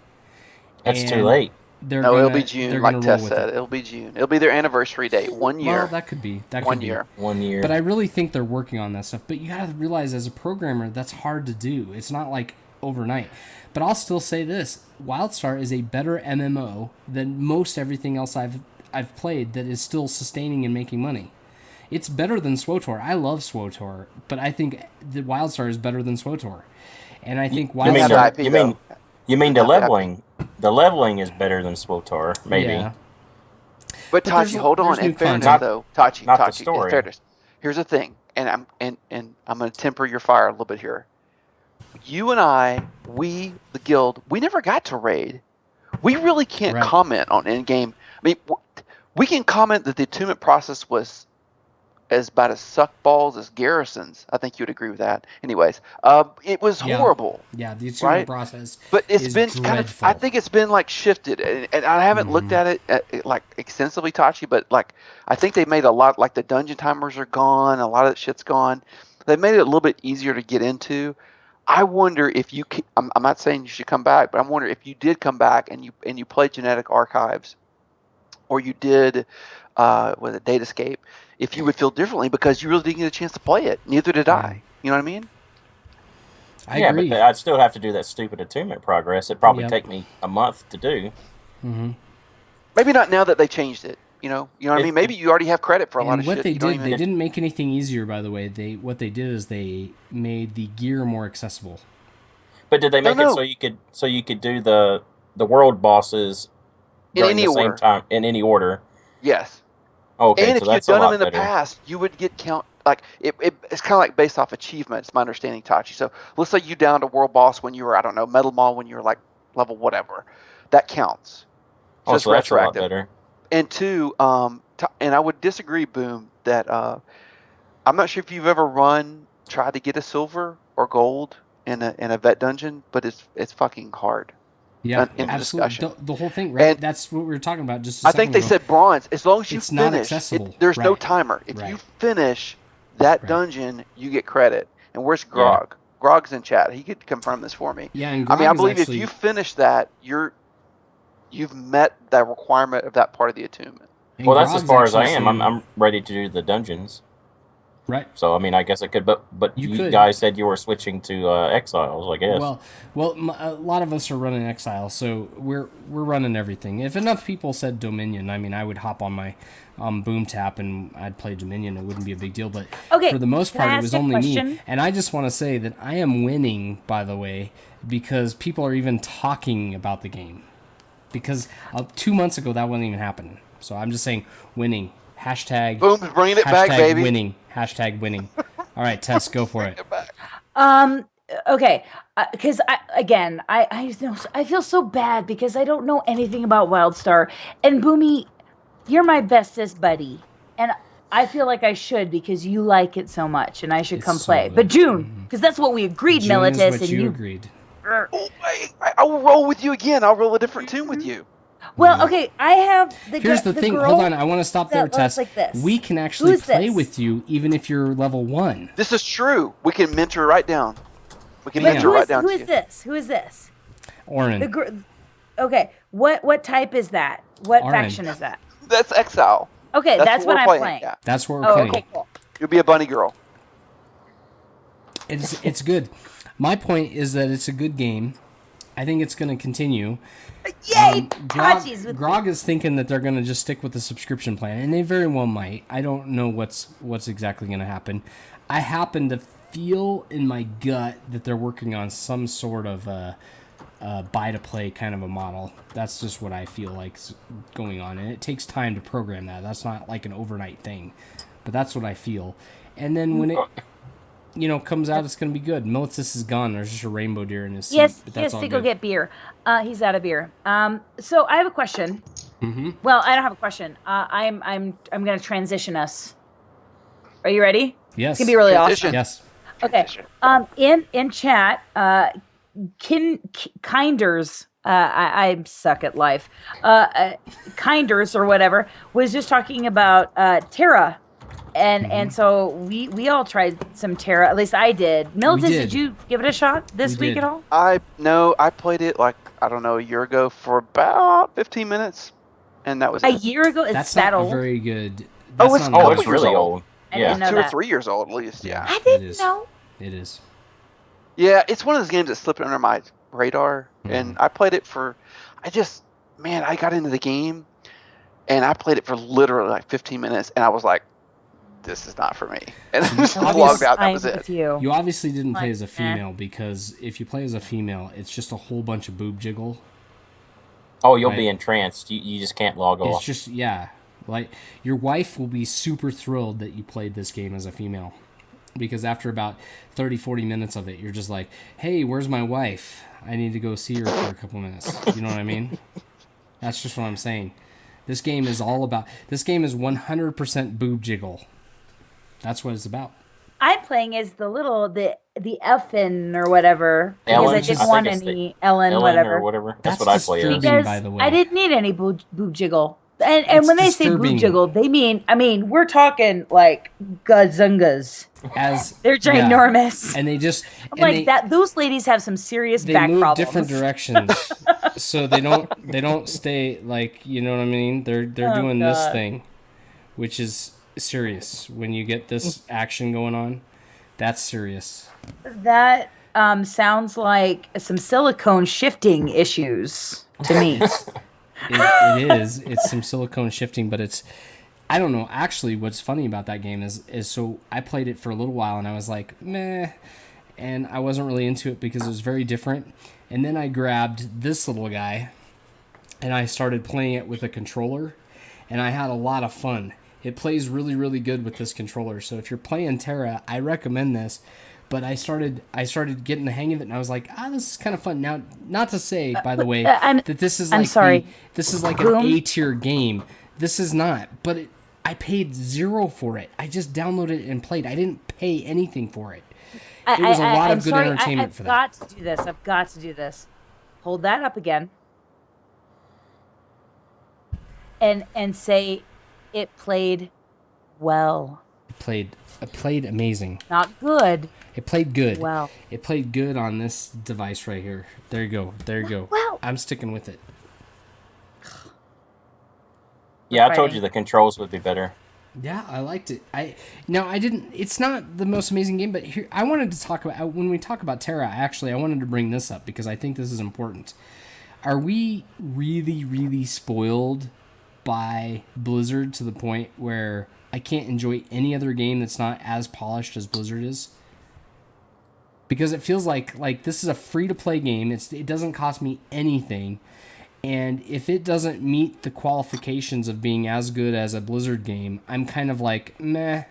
That's too late. It'll be June, like Tess said. It'll be June. It'll be their anniversary date. 1 year. Well, that could be. 1 year. 1 year. But I really think they're working on that stuff. But you got to realize, as a programmer, that's hard to do. It's not like overnight. But I'll still say this: WildStar is a better MMO than most everything else I've played that is still sustaining and making money. It's better than SWTOR. I love SWTOR, but I think the WildStar is better than SWTOR. And I think WildStar... You mean the leveling? The leveling is better than SWTOR, maybe. Yeah. But Tachi, hold on. In fairness, though, Tachi, in fairness, here's the thing, and I'm going to temper your fire a little bit here. You and I, the guild, we never got to raid. We really can't comment on in-game. I mean, we can comment that the attunement process was as about as suckballs as Garrison's. I think you'd agree with that. Anyways, it was horrible. Yeah, the attunement process. But it's been dreadful. kind of. I think it's been like shifted, and I haven't looked at it like extensively, Tachi. But like, I think they made a lot. Like the dungeon timers are gone. A lot of that shit's gone. They made it a little bit easier to get into. I wonder if you. I'm not saying you should come back, but I'm wondering if you did come back and you played Genetic Archives, or you did with a Datascape, if you would feel differently because you really didn't get a chance to play it. Neither did I. You know what I mean? I agree. But I'd still have to do that stupid attunement progress. It'd probably take me a month to do. Mm-hmm. Maybe not now that they changed it. You know what I mean? Maybe you already have credit for a lot of what shit. They didn't make anything easier, by the way. What they did is they made the gear more accessible. But did they make it so you could do the world bosses during the same time in any order? Yes. Okay, and so if you'd done them in the past, you would get count. Like it's kind of like based off achievement. It's my understanding, Tachi. So let's say you downed a world boss when you were, I don't know, Metal Maul when you were like level whatever. That counts. So it's retroactive. That's a lot better. And two, and I would disagree, Boom, that I'm not sure if you've ever tried to get a silver or gold in a vet dungeon, but it's fucking hard. Yeah, absolutely. The whole thing, right? And that's what we were talking about. Just I think they said bronze. As long as you finish, not accessible. There's no timer. If you finish that dungeon, you get credit. And where's Grog? Yeah. Grog's in chat. He could confirm this for me. Yeah, and I mean, I believe if you finish that, you've met the requirement of that part of the attunement. And well, Grog's that's as far as I am. I'm ready to do the dungeons. Right. So I mean, I guess I could, but you guys said you were switching to Exiles, I guess. Well, a lot of us are running Exile, so we're running everything. If enough people said Dominion, I mean, I would hop on my Boom Tap and I'd play Dominion. It wouldn't be a big deal, but for the most part, it was only me. And I just want to say that I am winning, by the way, because people are even talking about the game. Because 2 months ago, that wasn't even happening. So I'm just saying, winning. Hashtag Boom is bringing it back, baby. Winning. Hashtag winning. All right, Tess, go for it. Okay, because I feel so bad because I don't know anything about WildStar, and Boomy, you're my bestest buddy, and I feel like I should because you like it so much, and I should come play. But June, because that's what we agreed, June Militus, is what and you agreed. I will roll with you again. I'll roll a different tune with you. Well, okay, I have the. Here's the thing. girl Hold on, I want to stop there, that looks Tess. like this. We can actually Who's play this? with you even if you're level 1. This is true. We can mentor right down. We can But mentor right down Who to is you. this? Who is this? Orin. The girl. Okay, what type is that? What Orange. faction is that? That's Exile. Okay, that's what we're I'm playing. Yeah. That's what we're Oh, playing. okay, cool. You'll be a bunny girl. It's good. My point is that it's a good game. I think it's going to continue. Yay! Grog, Hotchies with Grog is thinking that they're going to just stick with the subscription plan, and they very well might. I don't know what's exactly going to happen. I happen to feel in my gut that they're working on some sort of buy-to-play kind of a model. That's just what I feel like's going on, and it takes time to program that. That's not like an overnight thing, but that's what I feel. And then when it comes out, it's going to be good. Militus is gone. There's just a rainbow deer in his seat, Yes, but he has that's all to go good. get beer. He's out of beer. So I have a question. Mm-hmm. Well, I don't have a question. I'm going to transition us. Are you ready? Yes. It's gonna be really Transition. awesome. Yes. Okay. In chat, Kinders. I suck at life. Kinders or whatever was just talking about Terra. And so we all tried some Terra. At least I did. Militus, did. did you give it a shot this We week did. at all? I played it like, I don't know, a year ago for about 15 minutes. And that was A it. year ago? It's That's that not old. a very good. Oh, that's it's- not oh, an it's old really game. old. I Yeah. didn't know 2 that. or 3 years old at least. Yeah. I It didn't is. know. It is. Yeah, it's one of those games that slipped under my radar. Mhm. And I played it for, I got into the game and I played it for literally like 15 minutes and I was like, this is not for me. And I just Obvious- logged out. That I'm was with it. you. You obviously didn't play as a Like, female because if you play as a female, it's just a whole bunch of boob jiggle. Oh, you'll Right. be entranced. You just can't log It's off. just like your wife will be super thrilled that you played this game as a female. Because after about 30, 40 minutes of it, you're just like, hey, where's my wife? I need to go see her for a couple minutes. You know what I mean? That's just what I'm saying. This game is 100% boob jiggle. That's what it's about. I'm playing as the Elfin or whatever because Ellen? I I didn't think want it's the any Ellen Ellen whatever. or whatever. That's That's what I play as. disturbing. Because by the way. I didn't need any boob jiggle. And It's when they say disturbing. boob jiggle, they mean we're talking like gazungas. As They're yeah. ginormous. And they just I'm and like they, that. Those ladies have some serious they back move problems. different directions, so they don't stay like, you know what I mean. They're Oh, doing this God. thing, which is serious. When you get this action going on, that's serious. That sounds like some silicone shifting issues to me. It is. It's some silicone shifting, but it's. I don't know. Actually, what's funny about that game is so I played it for a little while and I was like, meh, and I wasn't really into it because it was very different. And then I grabbed this little guy and I started playing it with a controller, and I had a lot of fun. It plays really, really good with this controller. So if you're playing Terra, I recommend this. But I started getting the hang of it, and I was like, this is kind of fun. Now, not to say, by the way, that this is I'm like sorry. this is like Boom. an A-tier game. This is not. But I paid $0 for it. I just downloaded it and played. I didn't pay anything for it. It was a lot I'm of good sorry, entertainment I've for that. got to do this. I've got to do this. Hold that up again. And say it played well. It played amazing. Not good. It played good. Well. It played good on this device right here. There you go. There you go. Well. I'm sticking with it. Yeah, I told Fighting. you the controls would be better. Yeah, I liked it. I didn't. It's not the most amazing game, but here I wanted to talk about when we talk about Terra. Actually, I wanted to bring this up because I think this is important. Are we really, really spoiled by Blizzard to the point where I can't enjoy any other game that's not as polished as Blizzard is? Because it feels like this is a free to play game. It doesn't cost me anything. And if it doesn't meet the qualifications of being as good as a Blizzard game, I'm kind of like, meh,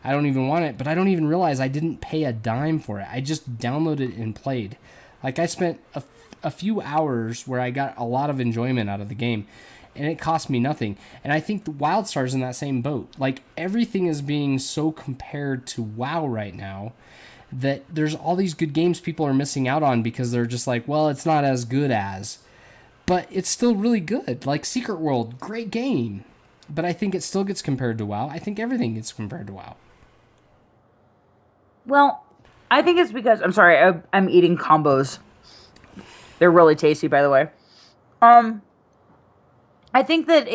I don't even want it. But I don't even realize I didn't pay a dime for it. I just downloaded it and played. Like, I spent a few hours where I got a lot of enjoyment out of the game, and it cost me nothing. And I think the WildStar's in that same boat. Like, everything is being so compared to WoW right now that there's all these good games people are missing out on because they're just like, well, it's not as good as. but it's still really good. Like Secret World, great game, but I think it still gets compared to WoW. I think everything gets compared to WoW. Well, I think it's because I'm sorry. I'm eating combos. They're really tasty, by the way. I think that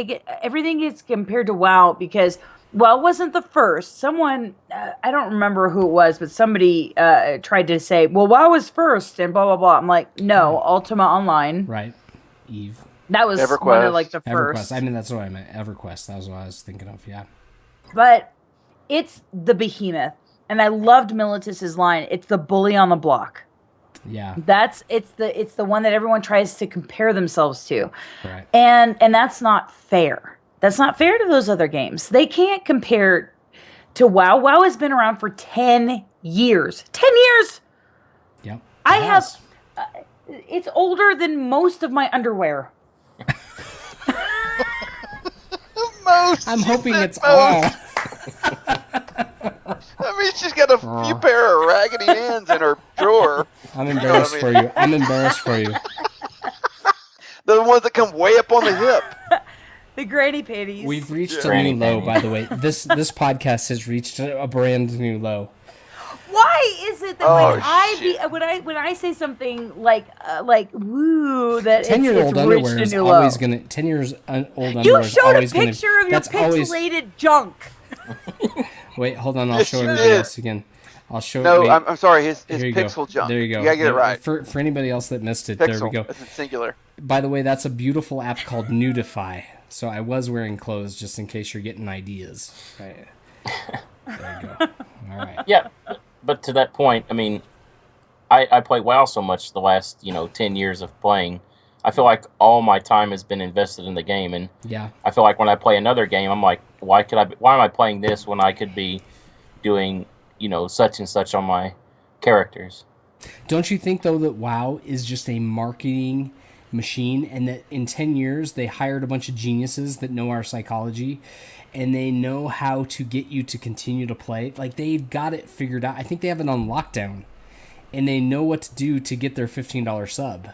everything gets compared to WoW because WoW wasn't the first. Someone, I don't remember who it was, but somebody tried to say, well, WoW was first and blah, blah, blah. I'm like, no, Ultima Online. Right. Eve. That was EverQuest. one of like the EverQuest. first. I mean, that's what I meant. EverQuest. That was what I was thinking of. Yeah. But it's the behemoth. And I loved Militus's line. It's the bully on the block. Yeah. It's the one that everyone tries to compare themselves to. Right. And that's not fair. That's not fair to those other games. They can't compare to WoW. WoW has been around for 10 years. 10 years. Yep. I have it's older than most of my underwear. I'm hoping it's all. I mean, she's got a few pair of raggedy hands in her drawer. I'm embarrassed for you. I'm embarrassed for you. The ones that come way up on the hip. The granny panties. We've reached a new low, by the way. This podcast has reached a brand new low. Why is it that when I say something like woo that 10-year-old underwear is always gonna 10 years old underwear You is showed a always gonna, picture of your pixelated junk. Wait, hold on. I'll show everybody else again. I'll show. No, wait. I'm sorry. His go. pixel junk. There you go. You gotta get it right. For anybody else that missed it, Pixel. there we go. That's in singular. By the way, that's a beautiful app called Nudify. So I was wearing clothes just in case you're getting ideas. Right. There you go. All right. Yeah, but to that point, I mean, I play WoW so much the last 10 years of playing. I feel like all my time has been invested in the game, and yeah, I feel like when I play another game, I'm like, why am I playing this when I could be doing such and such on my characters? Don't you think though that WoW is just a marketing machine, and that in 10 years they hired a bunch of geniuses that know our psychology, and they know how to get you to continue to play? Like, they've got it figured out. I think they have it on lockdown, and they know what to do to get their $15 sub.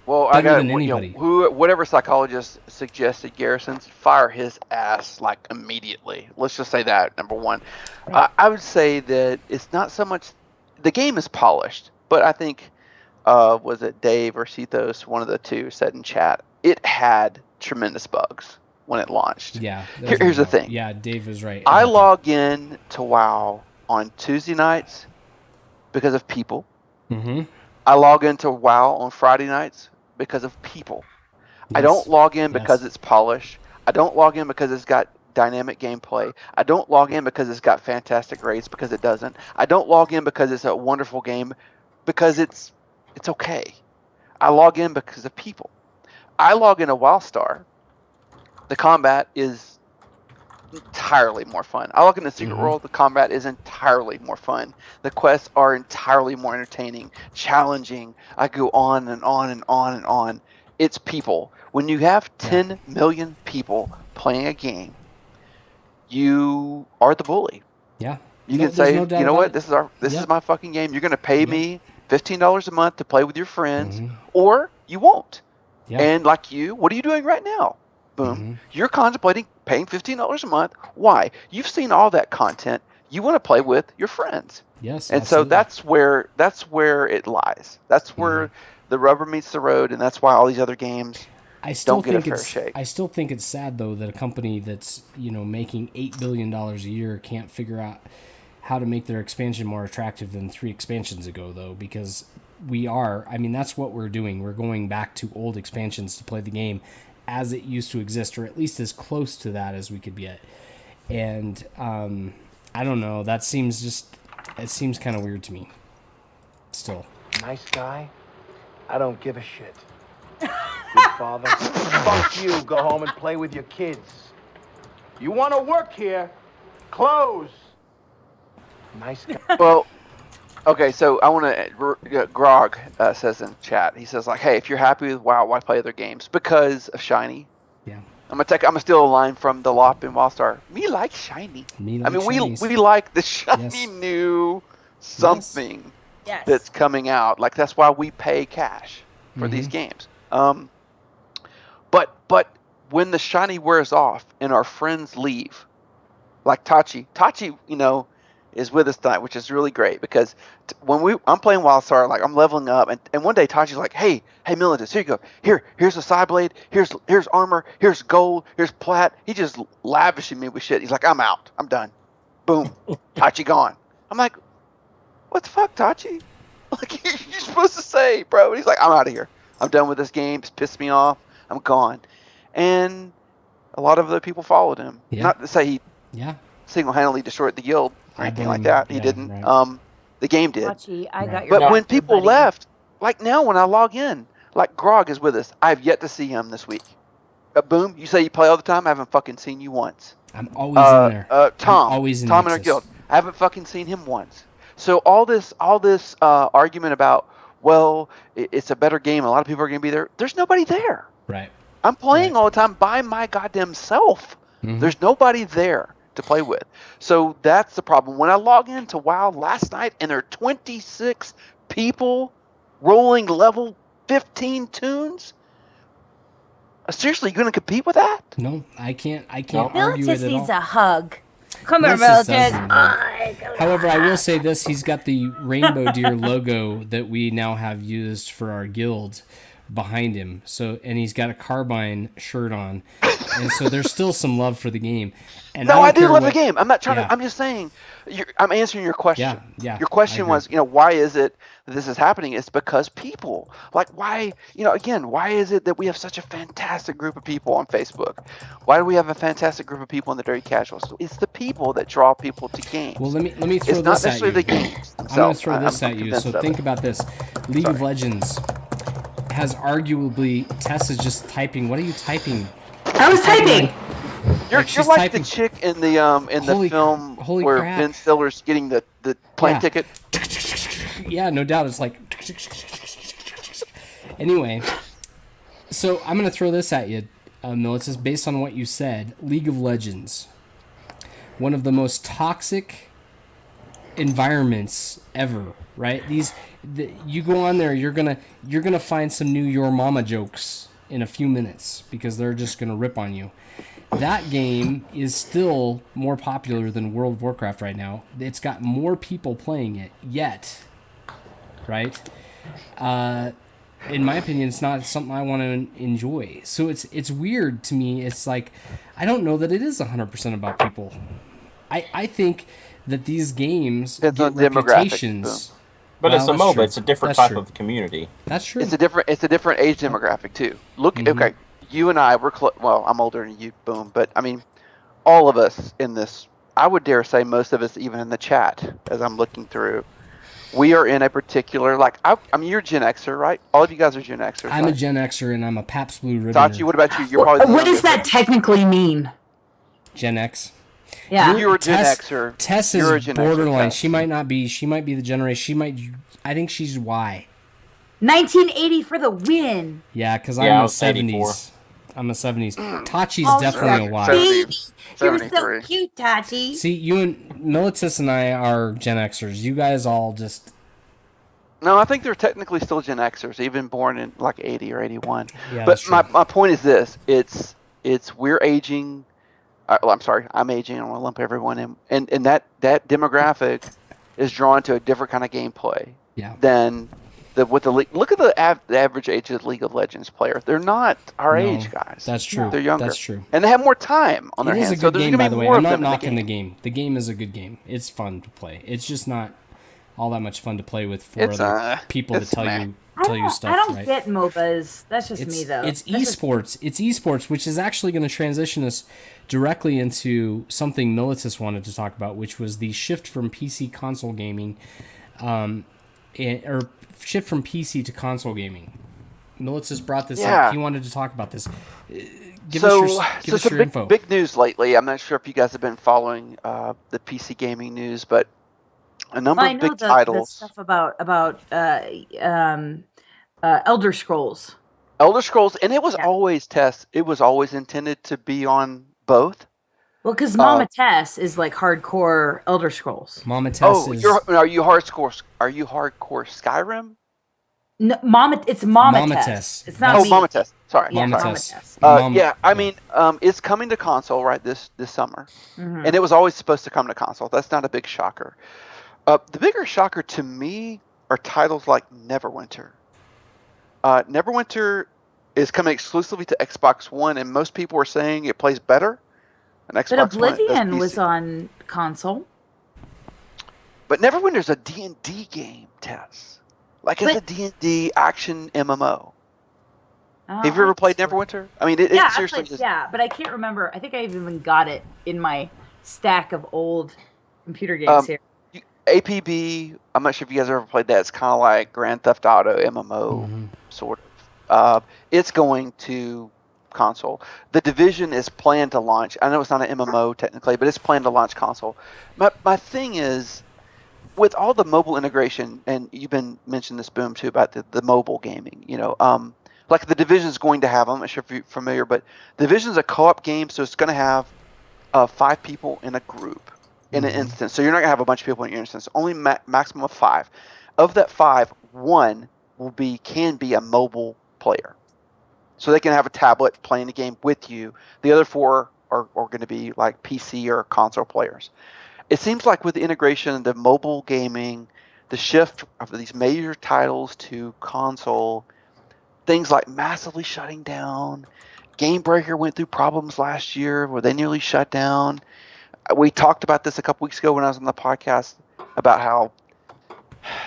Well, Better I got than anybody. whatever psychologist suggested Garrison's fire his ass like immediately. Let's just say that, number one. Right. I would say that it's not so much the game is polished, but I think was it Dave or Cethos, one of the two, said in chat, it had tremendous bugs when it launched. Yeah. Here's the thing. Yeah, Dave was right. I log in to WoW on Tuesday nights because of people. Mm-hmm. I log into WoW on Friday nights because of people. Yes. I don't log in because it's polished. I don't log in because it's got dynamic gameplay. I don't log in because it's got fantastic raids, because it doesn't. I don't log in because it's a wonderful game, because it's okay. I log in because of people. I log into WowStar. The combat is entirely more fun. I log into Secret World. The combat is entirely more fun. The quests are entirely more entertaining, challenging. I go on and on and on and on. It's people. When you have 10 million people playing a game, you are the bully. Yeah. You can say, you know what, this is my fucking game. You're going to pay me $15 a month to play with your friends, or you won't. Yeah. And like you, what are you doing right now? Boom. You're contemplating paying $15 a month. Why? You've seen all that content. You want to play with your friends. Yes. And absolutely. so that's where it lies. That's where the rubber meets the road, and that's why all these other games don't get a fair shake. I still think it's sad though that a company that's making $8 billion a year can't figure out how to make their expansion more attractive than 3 expansions ago, though, because that's what we're doing. We're going back to old expansions to play the game as it used to exist, or at least as close to that as we could get. And I don't know, it seems kind of weird to me still. Nice guy. I don't give a shit. Good father. Fuck you. Go home and play with your kids. You want to work here? Close. Nice guy. Well, okay, so I want to. Grog says in chat. He says hey, if you're happy with WoW, why play other games? Because of Shiny. Yeah. I'm gonna steal a line from the Lop in WildStar. Me like Shiny. We like the shiny new something that's coming out. Like, that's why we pay cash for these games. But when the shiny wears off and our friends leave, like Tachi, is with us tonight, which is really great because when I'm playing WildStar, like I'm leveling up, and one day Tachi's like, hey, Militus, here you go. Here's a side blade. Here's armor. Here's gold. Here's plat. He just lavishing me with shit. He's like, I'm out. I'm done. Boom. Tachi gone. I'm like, what the fuck, Tachi? Like you're supposed to say, bro. And he's like, I'm out of here. I'm done with this game. It's pissed me off. I'm gone. And a lot of other people followed him. Yeah. Not to say he Yeah. single-handedly destroyed the guild or anything like that. He didn't. Right. The game did. Hachi, I got your But back, when people buddy. left, like now when I log in, like Grog is with us. I've yet to see him this week. Boom, you say you play all the time. I haven't fucking seen you once. I'm always in there. Tom, I'm always in Tom in our Nexus. guild. I haven't fucking seen him once. So all this argument about, well, it's a better game. A lot of people are going to be there. There's nobody there. Right. I'm playing all the time by my goddamn self. Mhm. There's nobody there to play with. So that's the problem. When I log into WoW last night and there are 26 people rolling level 15 tunes, seriously, you going to compete with that? No, I can't No. argue it Militus at needs all. a hug. Come here, Militus does Militus. need a hug. However, I will say this: he's got the Rainbow Deer logo that we now have used for our guild behind him. So, and he's got a Carbine shirt on, and so there's still some love for the game. And No, don't I do care love the what- game. I'm not trying Yeah. to. I'm just saying. I'm answering your question. Yeah, Your I question agree. was, why is it that this is happening? It's because people. Like, why? Again, why is it that we have such a fantastic group of people on Facebook? Why do we have a fantastic group of people in the Dirty Casuals? It's the people that draw people to games. Well, let me throw It's not this at necessarily you. the games I'm going to themselves. throw this I'm at you. convinced So of think it. about this: League of Legends has arguably Tessa's just typing. What are you typing? I was typing. You're Like, she's like typing- the chick in the Holy film holy where crap. Ben Stiller's getting the plane Yeah. ticket. Yeah, no doubt. It's like. Anyway, so I'm going to throw this at you, Militus, based on what you said. League of Legends, one of the most toxic environments ever, right? You go on there, you're gonna find some new Your Mama jokes in a few minutes because they're just gonna rip on you. That game is still more popular than World of Warcraft right now. It's got more people playing it yet, right? In my opinion, it's not something I want to enjoy. So it's weird to me. It's like I don't know that it is 100% about people. I think that these games Depends get on demographics, reputations. But it's a Well, that's MOBA. true. It's a different That's type true. of community. That's true. It's a different age demographic too. Look, Mhm. okay, you and I, well, I'm older than you, boom, but I mean, all of us in this, I would dare say most of us, even in the chat, as I'm looking through, we are in a particular, I mean, you're Gen Xer, right? All of you guys are Gen Xers. I'm a right? Gen Xer and I'm a Pabst Blue Ribbon. Tachi, what about you? You're probably the What does youngest. that technically mean? Gen X. Yeah. You're a Gen Tess- Xer. Tess You're a is Gen Xer, borderline. Tess. She might not be. She might be the generation. I think she's Y. 1980 for the win. Yeah, because Yeah, I'm I a was 84. 70s. I'm a 70s. Tachi's Oh, definitely a Y. Baby, you're so 73. cute, Tati. See, you and Militus and I are Gen Xers. You guys all just. No, I think they're technically still Gen Xers, even born in like 80 or 81. Yeah, But that's true. my point is this: it's we're aging. Well, I'm sorry, I'm aging. I don't want to lump everyone in, and that demographic is drawn to a different kind of gameplay Yeah. than look at the average age of the League of Legends player. They're not our No, age guys. That's true. They're younger. That's true. And they have more time on their It is hands. a So good there's game, gonna by be the way. more I'm of not them in knocking the game. The game is a good game. It's fun to play. It's just not all that much fun to play with four It's, other people to it's tell meh. you stuff. I don't right? get MOBAs. That's just me, though. It's That's just- esports. It's esports, which is actually going to transition us directly into something Militus wanted to talk about, which was the shift from PC console gaming, or shift from PC to console gaming. Militus brought this Yeah. up. He wanted to talk about this. Give so, us your some info. big news lately. I'm not sure if you guys have been following the PC gaming news, but a number I of know big the titles. stuff about Elder Scrolls. Elder Scrolls, and it was Yeah. always It was always intended to be on both. Well, because Mama Tess is like hardcore Elder Scrolls. Mama Tess Oh, is are you hardcore? Are you hardcore Skyrim? No, it's Mama Mama Test. Test. It's not Oh, me. Mama Test. Sorry. Yeah, Mama sorry. Mama Test. Test. Yeah, I mean, it's coming to console right this summer, Mhm. and it was always supposed to come to console. That's not a big shocker. The bigger shocker to me are titles like Neverwinter. Neverwinter is coming exclusively to Xbox One, and most people are saying it plays better on Xbox But One. than it does Oblivion was PC. on console. But Neverwinter's a D&D game, Tess. Like it's a But- D&D action MMO. Oh, Have you ever played Neverwinter? I mean, it Yeah, seriously actually, yeah, but I can't remember. I think I even got it in my stack of old computer games here. APB, I'm not sure if you guys ever played that. It's kind of like Grand Theft Auto MMO, sort of. It's going to console. The Division is planned to launch. I know it's not an MMO technically, but it's planned to launch console. My thing is, with all the mobile integration, and you've been mentioning this, Boom, too, about the mobile gaming, like the Division's going to have, I'm not sure if you're familiar, but the Division's a co-op game, so it's going to have 5 people in a group in an instance. So you're not going to have a bunch of people in your instance. Only maximum of 5. Of that 5, 1 can be a mobile player. So they can have a tablet playing the game with you. The other 4 are going to be like PC or console players. It seems like with the integration of the mobile gaming, the shift of these major titles to console, things like massively shutting down. Game Breaker went through problems last year where they nearly shut down. We talked about this a couple weeks ago when I was on the podcast about how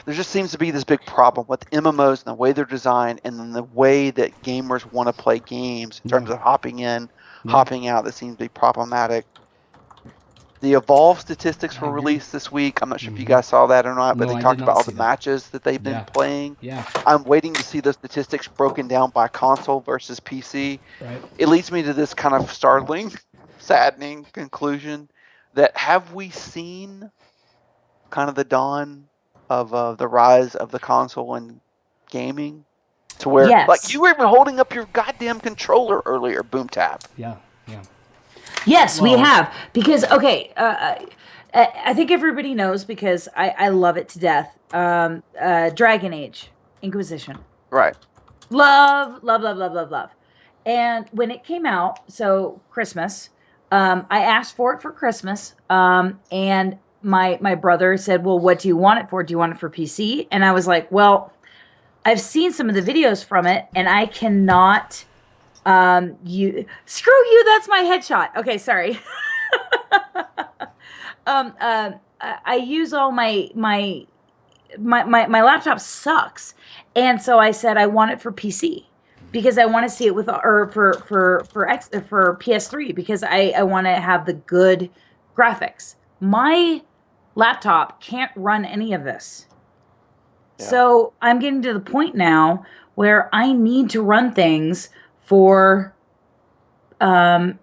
there just seems to be this big problem with MMOs and the way they're designed and then the way that gamers want to play games in terms of hopping in, hopping out. That seems to be problematic. The Evolve statistics were released this week. I'm not sure if you guys saw that or not, but No, they I talked did about not all see the that. matches that they've been Yeah. playing. Yeah. I'm waiting to see those statistics broken down by console versus PC. Right. It leads me to this kind of startling, saddening conclusion that have we seen kind of the dawn of the rise of the console and gaming to where, Yes. like, you were even holding up your goddamn controller earlier, Boom Tap. Yeah. Yeah. Yes, we Well- have. Because, okay, I think everybody knows because I love it to death. Dragon Age Inquisition. Right. Love, love, love, love, love, love. And when it came out, so Christmas, I asked for it for Christmas. And my brother said, well, what do you want it for? Do you want it for PC? And I was like, well, I've seen some of the videos from it and I cannot you screw you, that's my headshot. Okay, sorry. I use all my laptop sucks. And so I said I want it for PC because I want to see it with or for PS3 because I want to have the good graphics. My laptop can't run any of this. Yeah. So I'm getting to the point now where I need to run things for PS3.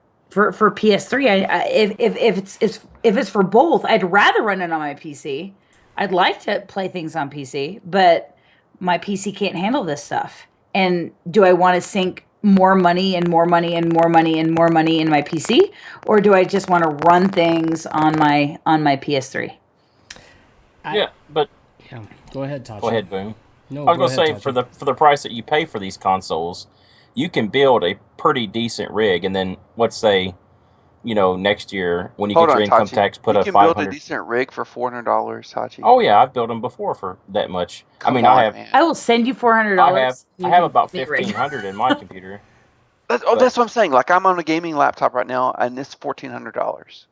If it's for both, I'd rather run it on my PC. I'd like to play things on PC, but my PC can't handle this stuff. And do I want to sink more money and more money and more money and more money in my PC, or do I just want to run things on my PS3? Yeah, but Yeah. Go ahead, Tachi. go ahead, Boom. No, I was go gonna say ahead, for Tachi. the price that you pay for these consoles, you can build a pretty decent rig, and then let's say, next year when you Hold get on, your income Tachi. tax, put you a can build a 500. decent rig for $400, Tachi. Oh yeah, I've built them before for that much. Come I mean, on, I have man. I will send you $400. I have about 1,500 in my computer. That's but- what I'm saying. Like, I'm on a gaming laptop right now, and it's $1,400.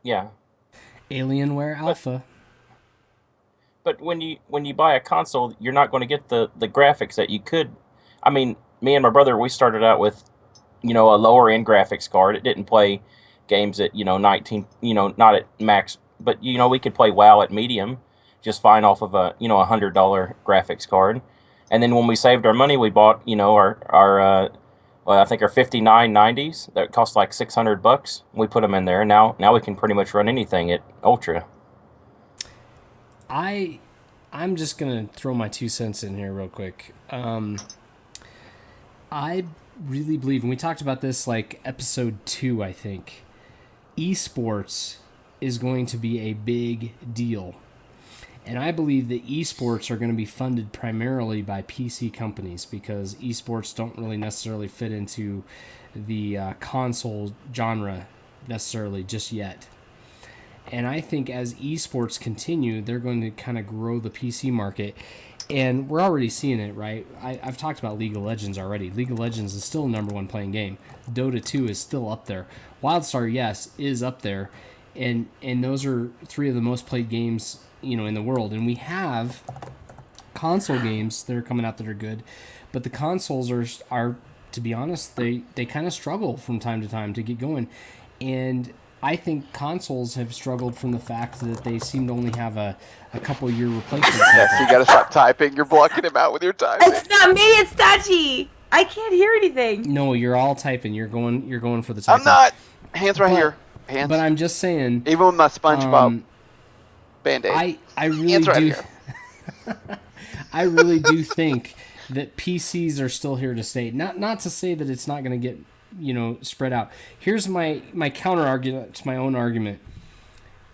Yeah, Alienware Alpha. but when you buy a console, you're not going to get the graphics that you could. I mean, me and my brother, we started out with, a lower end graphics card. It didn't play games at 19, not at max, but we could play WoW at medium, just fine off of a $100 graphics card. And then when we saved our money, we bought our I think our 5990s that cost like $600. We put them in there. Now we can pretty much run anything at Ultra. I'm just gonna throw my 2 cents in here real quick. I really believe, and we talked about this like episode 2, I think. Esports is going to be a big deal, And I believe that esports are going to be funded primarily by PC companies because esports don't really necessarily fit into the console genre necessarily just yet. And I think as esports continue, they're going to kind of grow the PC market. And we're already seeing it, right? I've talked about League of Legends already. League of Legends is still the number one playing game. Dota 2 is still up there. WildStar, yes, is up there. And those are 3 of the most played games, in the world. And we have console games that are coming out that are good. But the consoles are to be honest, they kind of struggle from time to time to get going. And I think consoles have struggled from the fact that they seem to only have a couple year replacement cycle. Yes, you gotta stop typing. You're blocking him out with your typing. It's not me, it's Tachi. I can't hear anything. No, you're all typing. You're going for the typing. I'm not. Hands right here. Hands. But I'm just saying. Even with my SpongeBob Band-Aid. I really Hands right do. here. I really do think that PCs are still here to stay. Not to say that it's not going to get spread out. Here's my counter argument to my own argument.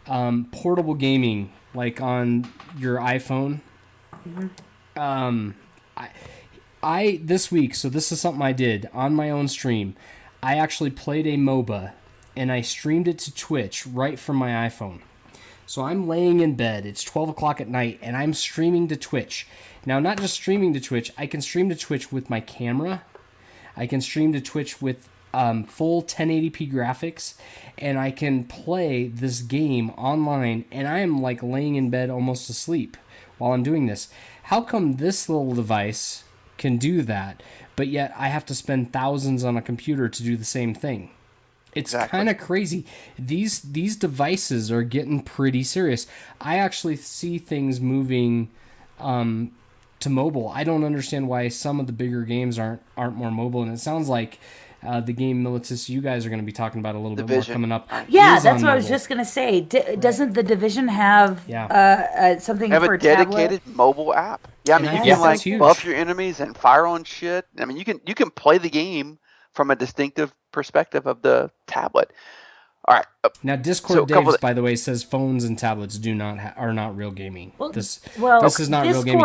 Portable gaming, like on your iPhone. Mm-hmm. I this week, so this is something I did on my own stream. I actually played a MOBA, and I streamed it to Twitch right from my iPhone. So I'm laying in bed, it's 12 o'clock at night, and I'm streaming to Twitch. Now, not just streaming to Twitch, I can stream to Twitch with my camera. I can stream to Twitch with full 1080p graphics, and I can play this game online, and I am like laying in bed almost asleep while I'm doing this. How come this little device can do that, but yet I have to spend thousands on a computer to do the same thing? It's kind of crazy. These devices are getting pretty serious. I actually see things moving to mobile. I don't understand why some of the bigger games aren't more mobile, and it sounds like the game Militus you guys are going to be talking about a little bit more coming up. Yeah, that's what I was just going to say. Doesn't the Division have something have for a dedicated tablet? mobile app? Yeah, I mean, you can buff your enemies and fire on shit. I mean, you can play the game from a distinctive perspective of the tablet. All right. Now, Discord Daves, by the way, says phones and tablets are not real gaming. Well, this is not Discord real gaming.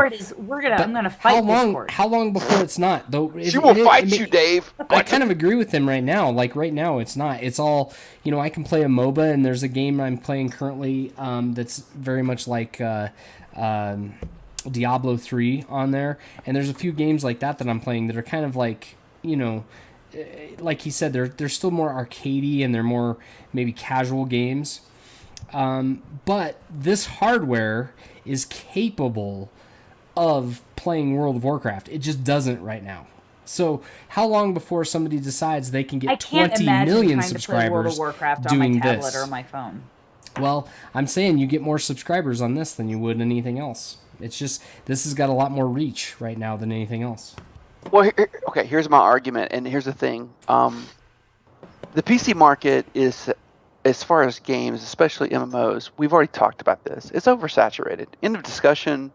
I'm gonna fight Discord. How long before it's not? Though she will fight you, Dave. I kind of agree with him right now. Like right now, it's not. It's all I can play a MOBA, and there's a game I'm playing currently that's very much like Diablo 3 on there, and there's a few games like that I'm playing that are kind of like like he said, they're still more arcadey and they're more maybe casual games. But this hardware is capable of playing World of Warcraft. It just doesn't right now. So how long before somebody decides they can get 20 million subscribers World of Warcraft doing on my tablet this? or my phone? Well, I'm saying you get more subscribers on this than you would anything else. It's just this has got a lot more reach right now than anything else. Well, okay, here's my argument, and here's the thing. The PC market is, as far as games, especially MMOs, we've already talked about this. It's oversaturated. End of discussion.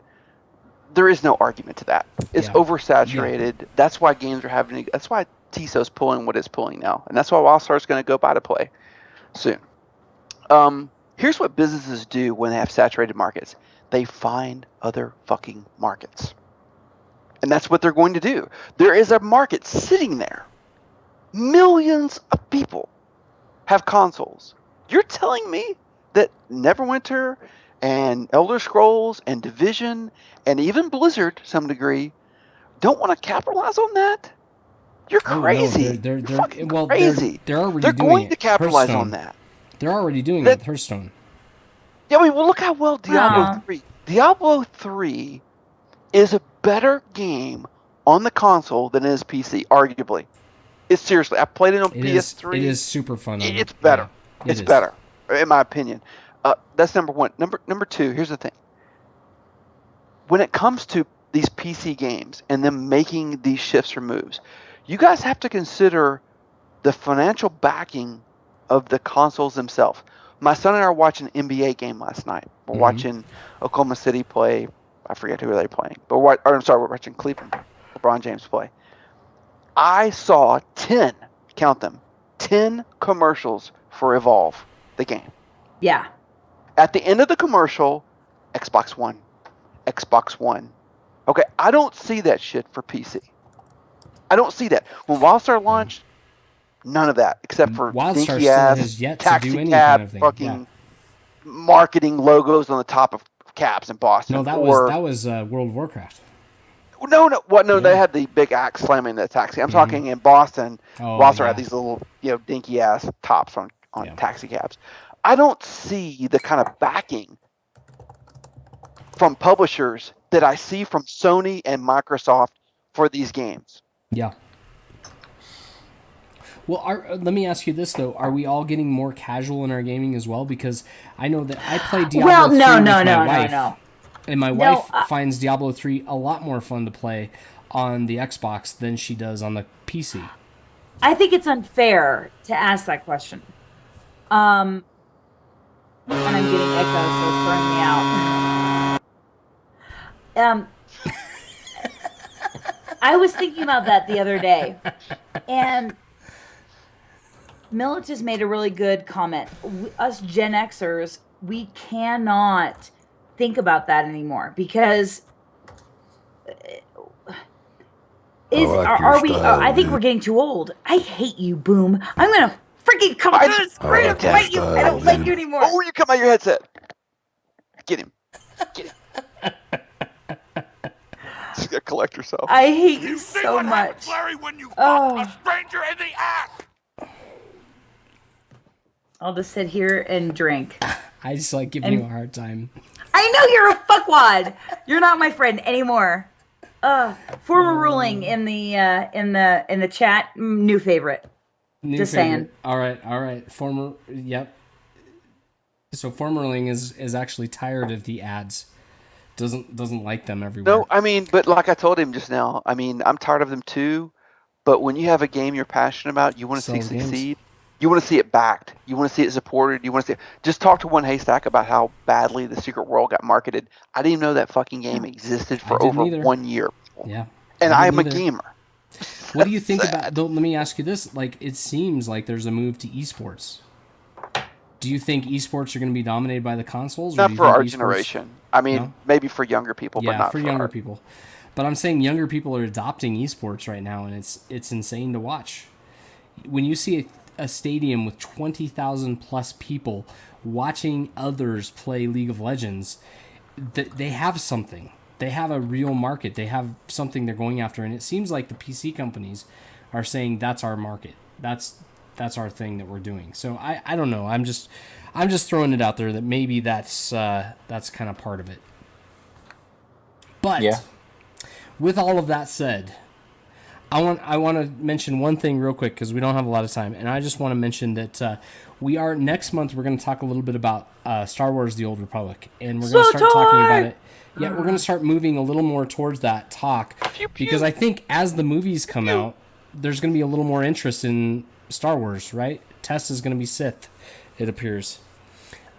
There is no argument to that. It's oversaturated. Yeah. That's why games are having. That's why TISO's pulling what it's pulling now, and that's why WildStar's going to go buy to play soon. Here's what businesses do when they have saturated markets. They find other fucking markets. And that's what they're going to do. There is a market sitting there. Millions of people have consoles. You're telling me that Neverwinter and Elder Scrolls and Division and even Blizzard, to some degree, don't want to capitalize on that? You're crazy. They're fucking crazy. They're already they're doing going it. to capitalize Hearthstone. on that. They're already doing it with Hearthstone. Yeah, I mean, well, look how well Diablo 3. Diablo 3 is a better game on the console than it is PC, arguably. It's seriously. I played it on PS3. It is super fun. It's better. Yeah, it's better, in my opinion. That's number one. Number two, here's the thing. When it comes to these PC games and them making these shifts or moves, you guys have to consider the financial backing of the consoles themselves. My son and I were watching an NBA game last night. We're watching Oklahoma City play. I forget who they're playing. But we're watching Cleveland, LeBron James play. I saw 10 commercials for Evolve, the game. Yeah. At the end of the commercial, Xbox One. Xbox One. Okay, I don't see that shit for PC. I don't see that. When WildStar launched, none of that, except for WildStar dinky still ass has yet to taxi do any cab kind of thing. fucking marketing logos on the top of cabs in Boston. No, that or, was World of Warcraft. No, Yeah. they had the big axe slamming the taxi. I'm talking in Boston. Oh, WildStar yeah. had these little, dinky ass tops on Yeah. taxi cabs. I don't see the kind of backing from publishers that I see from Sony and Microsoft for these games. Yeah. Well, let me ask you this though: are we all getting more casual in our gaming as well? Because I know that I play Diablo 3 with my wife, and my wife finds Diablo 3 a lot more fun to play on the Xbox than she does on the PC. I think it's unfair to ask that question. And I'm getting echo, so it's throwing me out. I was thinking about that the other day, and Millet just made a really good comment. Us Gen Xers, we cannot think about that anymore because are we? I think we're getting too old. I hate you, Boom. I'm gonna freaking come through the screen and fight you. I don't like you anymore. Oh, you come out your headset. Get him. She's gonna collect herself. I hate you so much. Larry, when you Oh. a stranger in the ass. I'll just sit here and drink. I just like giving you a hard time. I know you're a fuckwad. You're not my friend anymore. Former ruling in the chat. New favorite. Just saying. All right. Former. Yep. So Formerling is actually tired of the ads. Doesn't like them everywhere. No, I mean, but like I told him just now, I mean, I'm tired of them too. But when you have a game you're passionate about, you want to see it succeed. You want to see it backed. You want to see it supported. You want to see it. Just talk to One Haystack about how badly The Secret World got marketed. I didn't even know that fucking game existed for over 1 year. Yeah. And I'm a gamer. What do you think about? Though, let me ask you this: like, it seems like there's a move to esports. Do you think esports are going to be dominated by the consoles? Or Not do you for think our esports... generation. I mean, No? maybe for younger people, but Yeah, not for younger people. But I'm saying younger people are adopting esports right now, and it's insane to watch. When you see a stadium with 20,000 plus people watching others play League of Legends, they have something. They have a real market. They have something they're going after, and it seems like the PC companies are saying that's our market. That's our thing that we're doing. So I don't know. I'm just throwing it out there that maybe that's kind of part of it. But with all of that said, I want to mention one thing real quick because we don't have a lot of time, and I just want to mention that next month we're going to talk a little bit about Star Wars: The Old Republic, and we're going to start talking about it. Yeah, we're going to start moving a little more towards that talk because I think as the movies come out, there's going to be a little more interest in Star Wars, right? Tess is going to be Sith, it appears.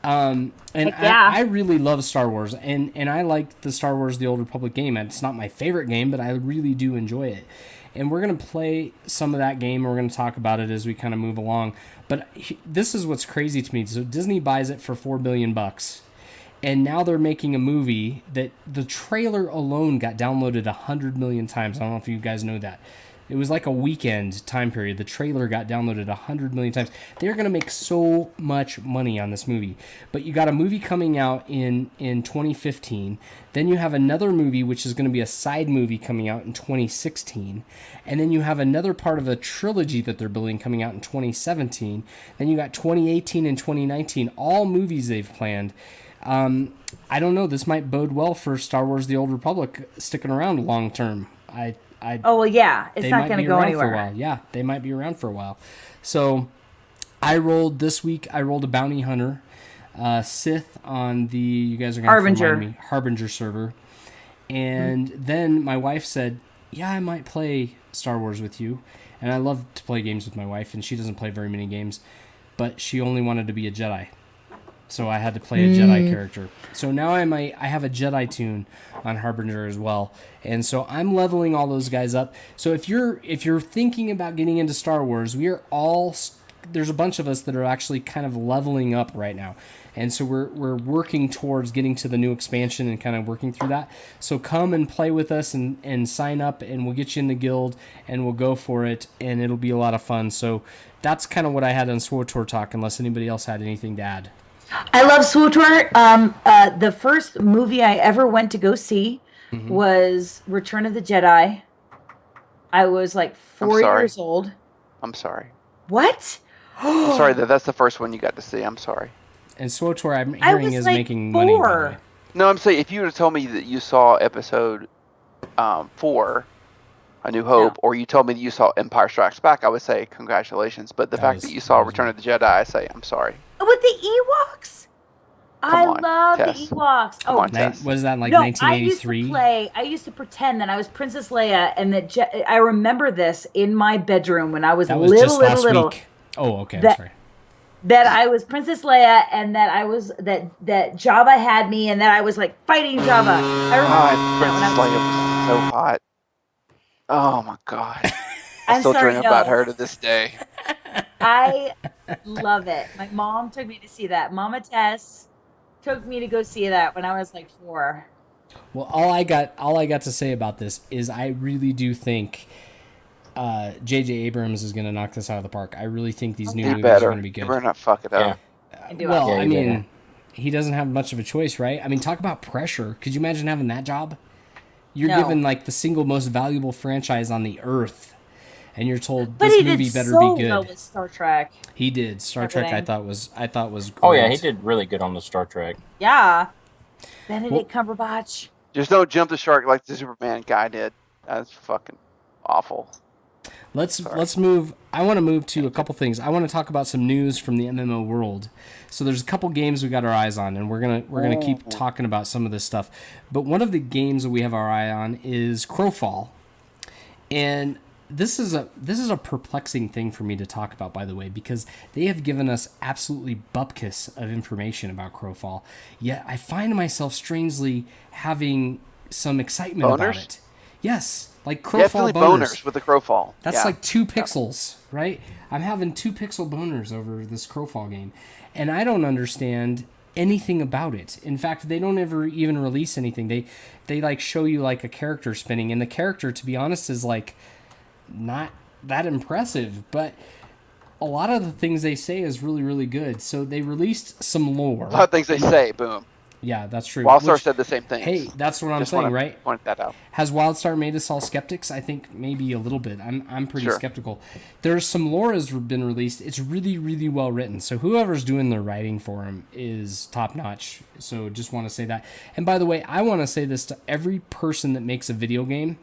And I really love Star Wars, and I like the Star Wars: The Old Republic game. It's not my favorite game, but I really do enjoy it. And we're going to play some of that game, and we're going to talk about it as we kind of move along. But this is what's crazy to me. So Disney buys it for $4 billion, and now they're making a movie that the trailer alone got downloaded 100 million times. I don't know if you guys know that. It was like a weekend time period. The trailer got downloaded 100 million times. They're going to make so much money on this movie. But you got a movie coming out in 2015. Then you have another movie, which is going to be a side movie coming out in 2016. And then you have another part of a trilogy that they're building coming out in 2017. Then you got 2018 and 2019, all movies they've planned. I don't know. This might bode well for Star Wars: The Old Republic sticking around long term. Oh well, yeah, it's not going to go anywhere. For a while. Yeah, they might be around for a while. So, this week. I rolled a bounty hunter, Sith on the. You guys are going to remind me Harbinger server, and then my wife said, "Yeah, I might play Star Wars with you," and I love to play games with my wife, and she doesn't play very many games, but she only wanted to be a Jedi. So I had to play a Jedi character. So now I have a Jedi tune on Harbinger as well, and so I'm leveling all those guys up. So if you're thinking about getting into Star Wars, we are all there's a bunch of us that are actually kind of leveling up right now. And so we're working towards getting to the new expansion and kind of working through that. So come and play with us and sign up, and we'll get you in the guild, and we'll go for it, and it'll be a lot of fun. So that's kind of what I had on SWTOR Talk, unless anybody else had anything to add. I love SWTOR. The first movie I ever went to go see was Return of the Jedi. I was like 4 years old. I'm sorry. What? I'm sorry that's the first one you got to see. I'm sorry. And SWTOR, I'm hearing, is like making money. By the way. No, I'm saying if you would have told me that you saw episode 4, A New Hope, or you told me that you saw Empire Strikes Back, I would say congratulations. But the fact that you saw Return of the Jedi, I say I'm sorry. With the Ewoks? I love Tess. the Ewoks. Come on, Tess. Was that like no, 1983? I used to pretend that I was Princess Leia, and that I remember this in my bedroom when I was That was little, just little, last little. week. Oh, okay. I'm sorry. That I was Princess Leia, and that I was that Jabba had me, and that I was like fighting Jabba. I remember Princess Leia was so hot. Oh my god. I I'm still sorry, dream no. about her to this day. I love it. My mom took me to see that. Mama Tess took me to go see that when I was like 4. Well, all I got to say about this is I really do think J.J. Abrams is going to knock this out of the park. I really think these new movies are going to be good. You better not fuck it up. Well, I mean, he doesn't have much of a choice, right? I mean, talk about pressure. Could you imagine having that job? You're given like the single most valuable franchise on the earth, and you're told this movie better be good. Well with Star Trek. He did. Star Trek I thought was great. Oh yeah, he did really good on the Star Trek. Yeah. Benedict Cumberbatch. Just don't jump the shark like the Superman guy did. That's fucking awful. Let's move. I want to move to a couple things. I want to talk about some news from the MMO world. So there's a couple games we got our eyes on, and we're gonna keep talking about some of this stuff. But one of the games that we have our eye on is Crowfall, and this is a perplexing thing for me to talk about, by the way, because they have given us absolutely bupkis of information about Crowfall. Yet I find myself strangely having some excitement about it. Yes. Like Crowfall definitely boners with the Crowfall. That's like 2 pixels, right? I'm having 2 pixel boners over this Crowfall game, and I don't understand anything about it. In fact, they don't ever even release anything. They like show you like a character spinning, and the character, to be honest, is like not that impressive, but a lot of the things they say is really, really good. So they released some lore. A lot of things they say, boom. Yeah, that's true. WildStar said the same thing. Hey, that's what I'm saying, right? Point that out. Has WildStar made us all skeptics? I think maybe a little bit. I'm pretty skeptical. There's some lore has been released. It's really, really well written. So whoever's doing the writing for them is top notch. So just want to say that. And by the way, I want to say this to every person that makes a video game.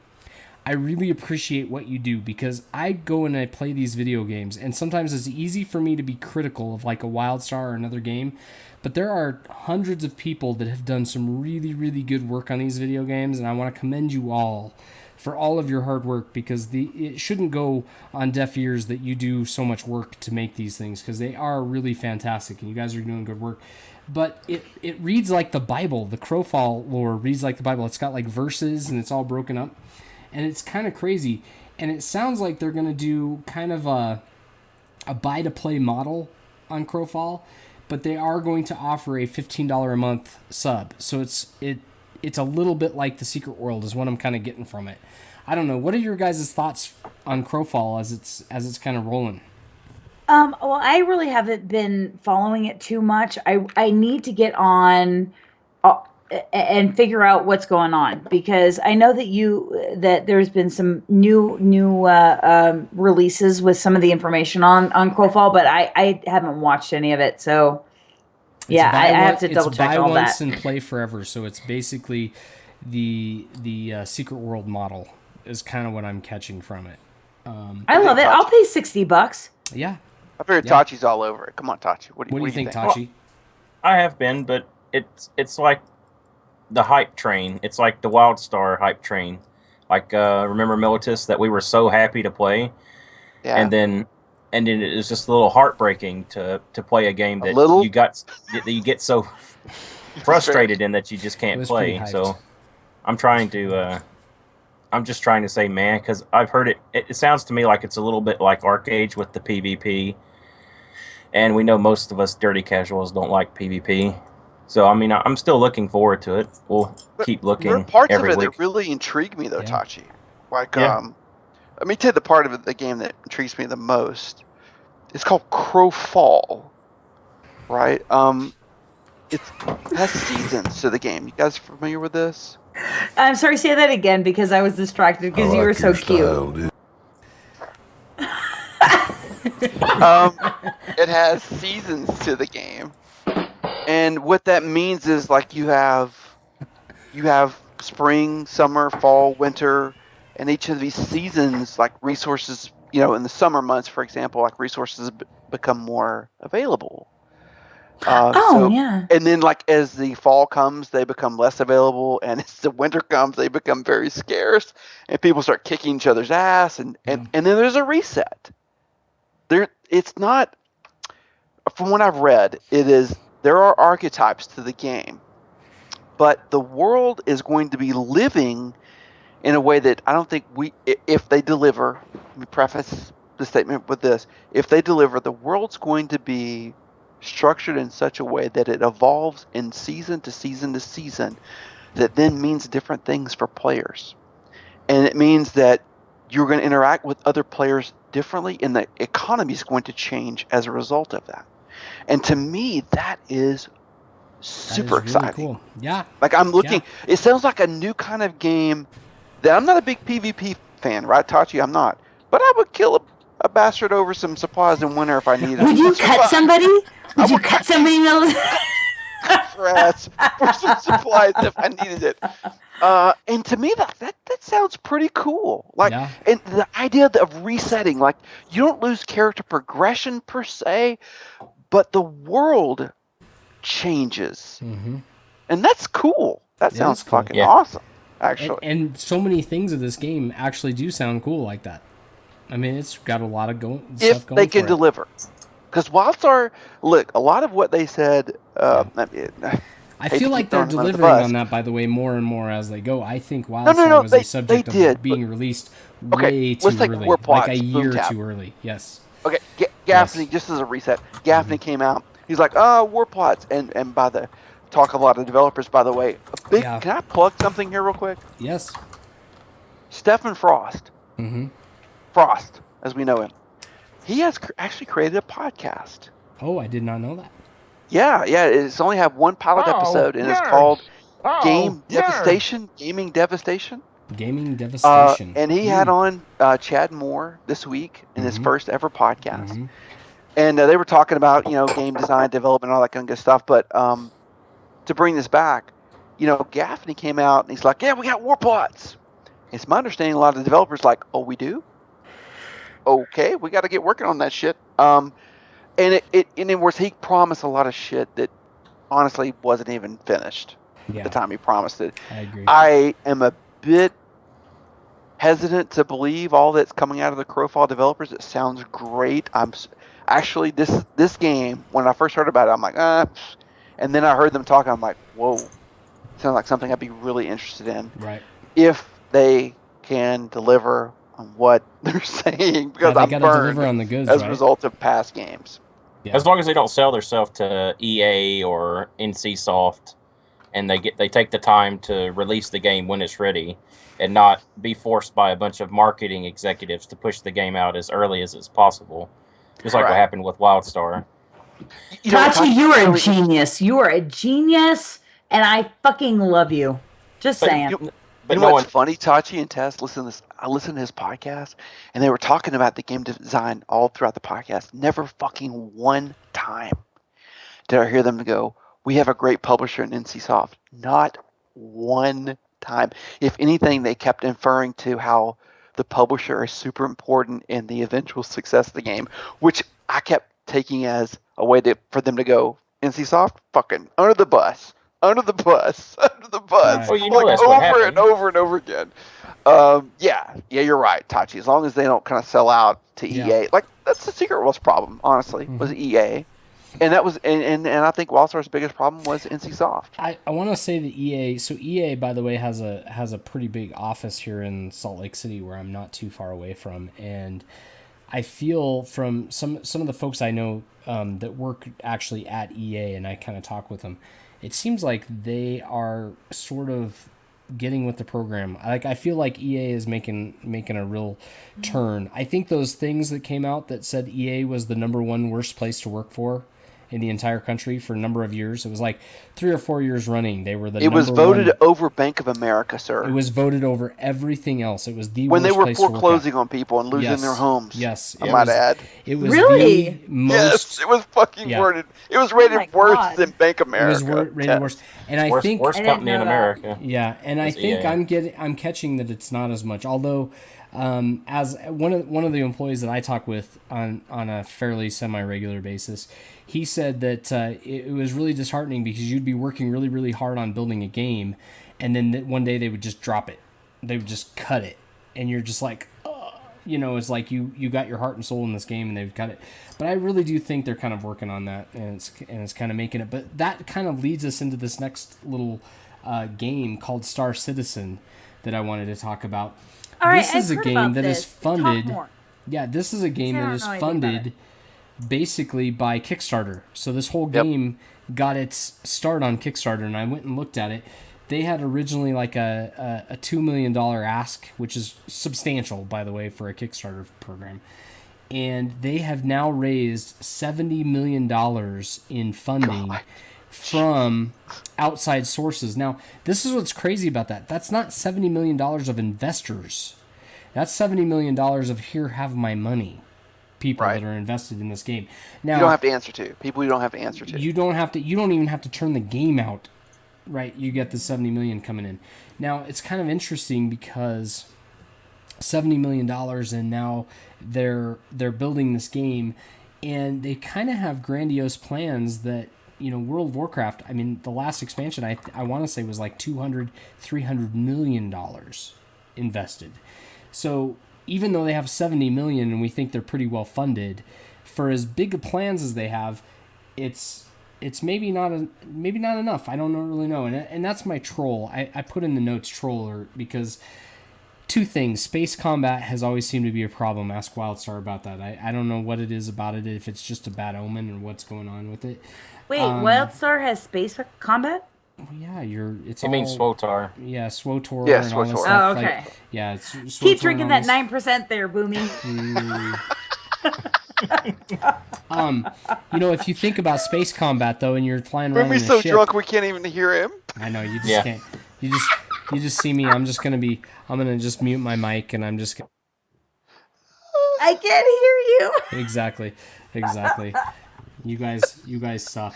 I really appreciate what you do, because I go and I play these video games, and sometimes it's easy for me to be critical of like a WildStar or another game. But there are hundreds of people that have done some really, really good work on these video games, and I want to commend you all for all of your hard work, because it shouldn't go on deaf ears that you do so much work to make these things, because they are really fantastic, and you guys are doing good work. But it reads like the Bible. The Crowfall lore reads like the Bible. It's got like verses, and it's all broken up, and it's kind of crazy. And it sounds like they're going to do kind of a buy-to-play model on Crowfall, but they are going to offer a $15 a month sub. So it's a little bit like the Secret World is what I'm kind of getting from it. I don't know. What are your guys' thoughts on Crowfall as it's kind of rolling? Well, I really haven't been following it too much. I need to get on and figure out what's going on, because I know that there's been some new releases with some of the information on Crowfall, but I haven't watched any of it. So yeah, I have to double check all that. Buy once and play forever. So it's basically the Secret World model is kind of what I'm catching from it. I love it. I'll pay $60. Yeah. I figured Tachi's all over it. Come on, Tachi. What do you think, Tachi? I have been, but it's like the hype train. It's like the WildStar hype train. Like remember Militus, that we were so happy to play, and then it was just a little heartbreaking to play a game that you get so frustrated in that you just can't play. So I'm just trying to say, man, because I've heard it. It sounds to me like it's a little bit like Arcade with the PvP, and we know most of us dirty casuals don't like PvP. So I mean, I'm still looking forward to it. We'll keep There are looking parts of every it week. that really intrigue me, though, Yeah. Tachi. Like, Yeah. let me tell you the part of the game that intrigues me the most. It's called Crowfall, right? It has seasons to the game. You guys familiar with this? I'm sorry, say that again because I was distracted because you were so cute. It has seasons to the game, and what that means is like you have spring, summer, fall, winter, and each of these seasons, like resources, in the summer months, for example, like resources become more available. Yeah. And then, like, as the fall comes, they become less available, and as the winter comes, they become very scarce, and people start kicking each other's ass, and then there's a reset. It's not, from what I've read, there are archetypes to the game, but the world is going to be living in a way that I don't think if they deliver, let me preface the statement with this, if they deliver, the world's going to be structured in such a way that it evolves in season to season to season, that then means different things for players. And it means that you're going to interact with other players differently, and the economy is going to change as a result of that. And to me, that is super exciting. Cool. Yeah. Like, I'm looking, it sounds like a new kind of game that I'm not a big PvP fan, right, Tachi? I'm not. But I would kill a bastard over some supplies in winter if I needed. Would you cut somebody? Would you cut somebody in the for some supplies if I needed it? And to me, that sounds pretty cool. Like, and the idea of resetting, like, you don't lose character progression per se, but the world changes, and that's cool. That sounds fucking awesome, actually. And so many things of this game actually do sound cool like that. I mean, it's got a lot of stuff going if they can for it. deliver. Because WildStar, look, a lot of what they said. I feel like they're delivering on that, by the way, more and more as they go. I think WildStar was a subject of being released way too early, like a year too early. Yes. Okay, Gaffney, just as a reset, Gaffney came out. He's like, war plots, and by the talk of a lot of developers, by the way. Can I plug something here real quick? Yes. Stephen Frost. Frost, as we know him. He has actually created a podcast. Oh, I did not know that. Yeah, it's only have one pilot episode, and it's called Devastation. Gaming Devastation. Gaming Devastation. And he had on Chad Moore this week in his first ever podcast. And they were talking about, game design, development, all that kind of good stuff. But to bring this back, Gaffney came out and he's like, yeah, we got war plots. It's my understanding a lot of the developers like, oh, we do? Okay, we got to get working on that shit. And in words, he promised a lot of shit that honestly wasn't even finished at the time he promised it. I agree. I am a bit hesitant to believe all that's coming out of the Crowfall developers. It sounds great. I'm actually this game, when I first heard about it, I'm like, and then I heard them talking. I'm like, whoa, sounds like something I'd be really interested in. Right. If they can deliver on what they're saying, because I'm burned on the goods, as a result of past games. Yeah. As long as they don't sell themselves to EA or NCSoft, and they take the time to release the game when it's ready, and not be forced by a bunch of marketing executives to push the game out as early as it's possible, just like what happened with WildStar. Tachi, you are a genius. You are a genius, and I fucking love you. Just saying. But what's funny, Tachi and Tess, I listened to his podcast, and they were talking about the game design all throughout the podcast. Never fucking one time did I hear them go, we have a great publisher in NCSoft. Not one time. If anything, they kept inferring to how the publisher is super important in the eventual success of the game, which I kept taking as a way for them to go, NCSoft, fucking under the bus. Under the bus. Well, that's what over happened. and over and over again. Yeah, you're right, Tachi. As long as they don't kind of sell out to EA, like that's the Secret World's problem, honestly, was EA, and that was, and I think WildStar's biggest problem was NCSoft. I want to say that EA. So EA, by the way, has a pretty big office here in Salt Lake City, where I'm not too far away from, and I feel from some of the folks I know that work actually at EA, and I kind of talk with them, it seems like they are sort of getting with the program. Like, I feel like EA is making a real turn. I think those things that came out that said EA was the #1 worst place to work for in the entire country for a number of years. It was like 3 or 4 years running. They were the It was number voted one. over Bank of America, sir. It was voted over everything else. It was the when worst they were place to work at. foreclosing on people and losing Yes. their homes. Yes, I might add. It was Really? the most. Yes, it was fucking Yeah. worded. It was rated my worse God. than Bank of It America. was rated worse, and I think worst I didn't company in know that. America. yeah, and I It's think EA. I'm catching that it's not as much. Although, as one of the employees that I talk with on a fairly semi-regular basis, he said that it was really disheartening because you'd be working really, really hard on building a game, and then one day they would just drop it. They would just cut it, and you're just like, it's like you got your heart and soul in this game, and they've cut it. But I really do think they're kind of working on that, and it's kind of making it. But that kind of leads us into this next little game called Star Citizen that I wanted to talk about. All right, This is I've a heard game about that is this. funded. Talk more. Yeah, this is a game I that don't is know anything about funded basically by Kickstarter. So this whole game got its start on Kickstarter, and I went and looked at it. They had originally like a $2 million ask, which is substantial, by the way, for a Kickstarter program. And they have now raised $70 million in funding from outside sources. Now, this is what's crazy about that. That's not $70 million of investors. That's $70 million of here, have my money. People Right. that are invested in this game. Now, You don't have to answer to. People you don't have to answer to. you don't even have to turn the game out, right? You get the 70 million coming in. Now, it's kind of interesting because $70 million, and now they're building this game, and they kind of have grandiose plans that, World of Warcraft, I mean, the last expansion I want to say was like $200-300 million invested. So even though they have 70 million and we think they're pretty well funded, for as big of plans as they have, it's maybe not enough. I don't really know. And that's my troll. I put in the notes troller because two things. Space combat has always seemed to be a problem. Ask Wildstar about that. I don't know what it is about it, if it's just a bad omen or what's going on with it. Wait, Wildstar has space combat? Well, yeah, it's It means SWOTAR. Yeah, SWOTOR Yeah, and all this SWOTOR. stuff. Oh, okay. Yeah, it's Keep SWOTOR drinking and that all this- 9% there, Boomy. If you think about space combat though, and you're flying around Ruby's in a so ship, drunk we can't even hear him. I know you just Yeah. can't. You just see me. I'm gonna just mute my mic, and I'm just I can't hear you. exactly. You guys suck.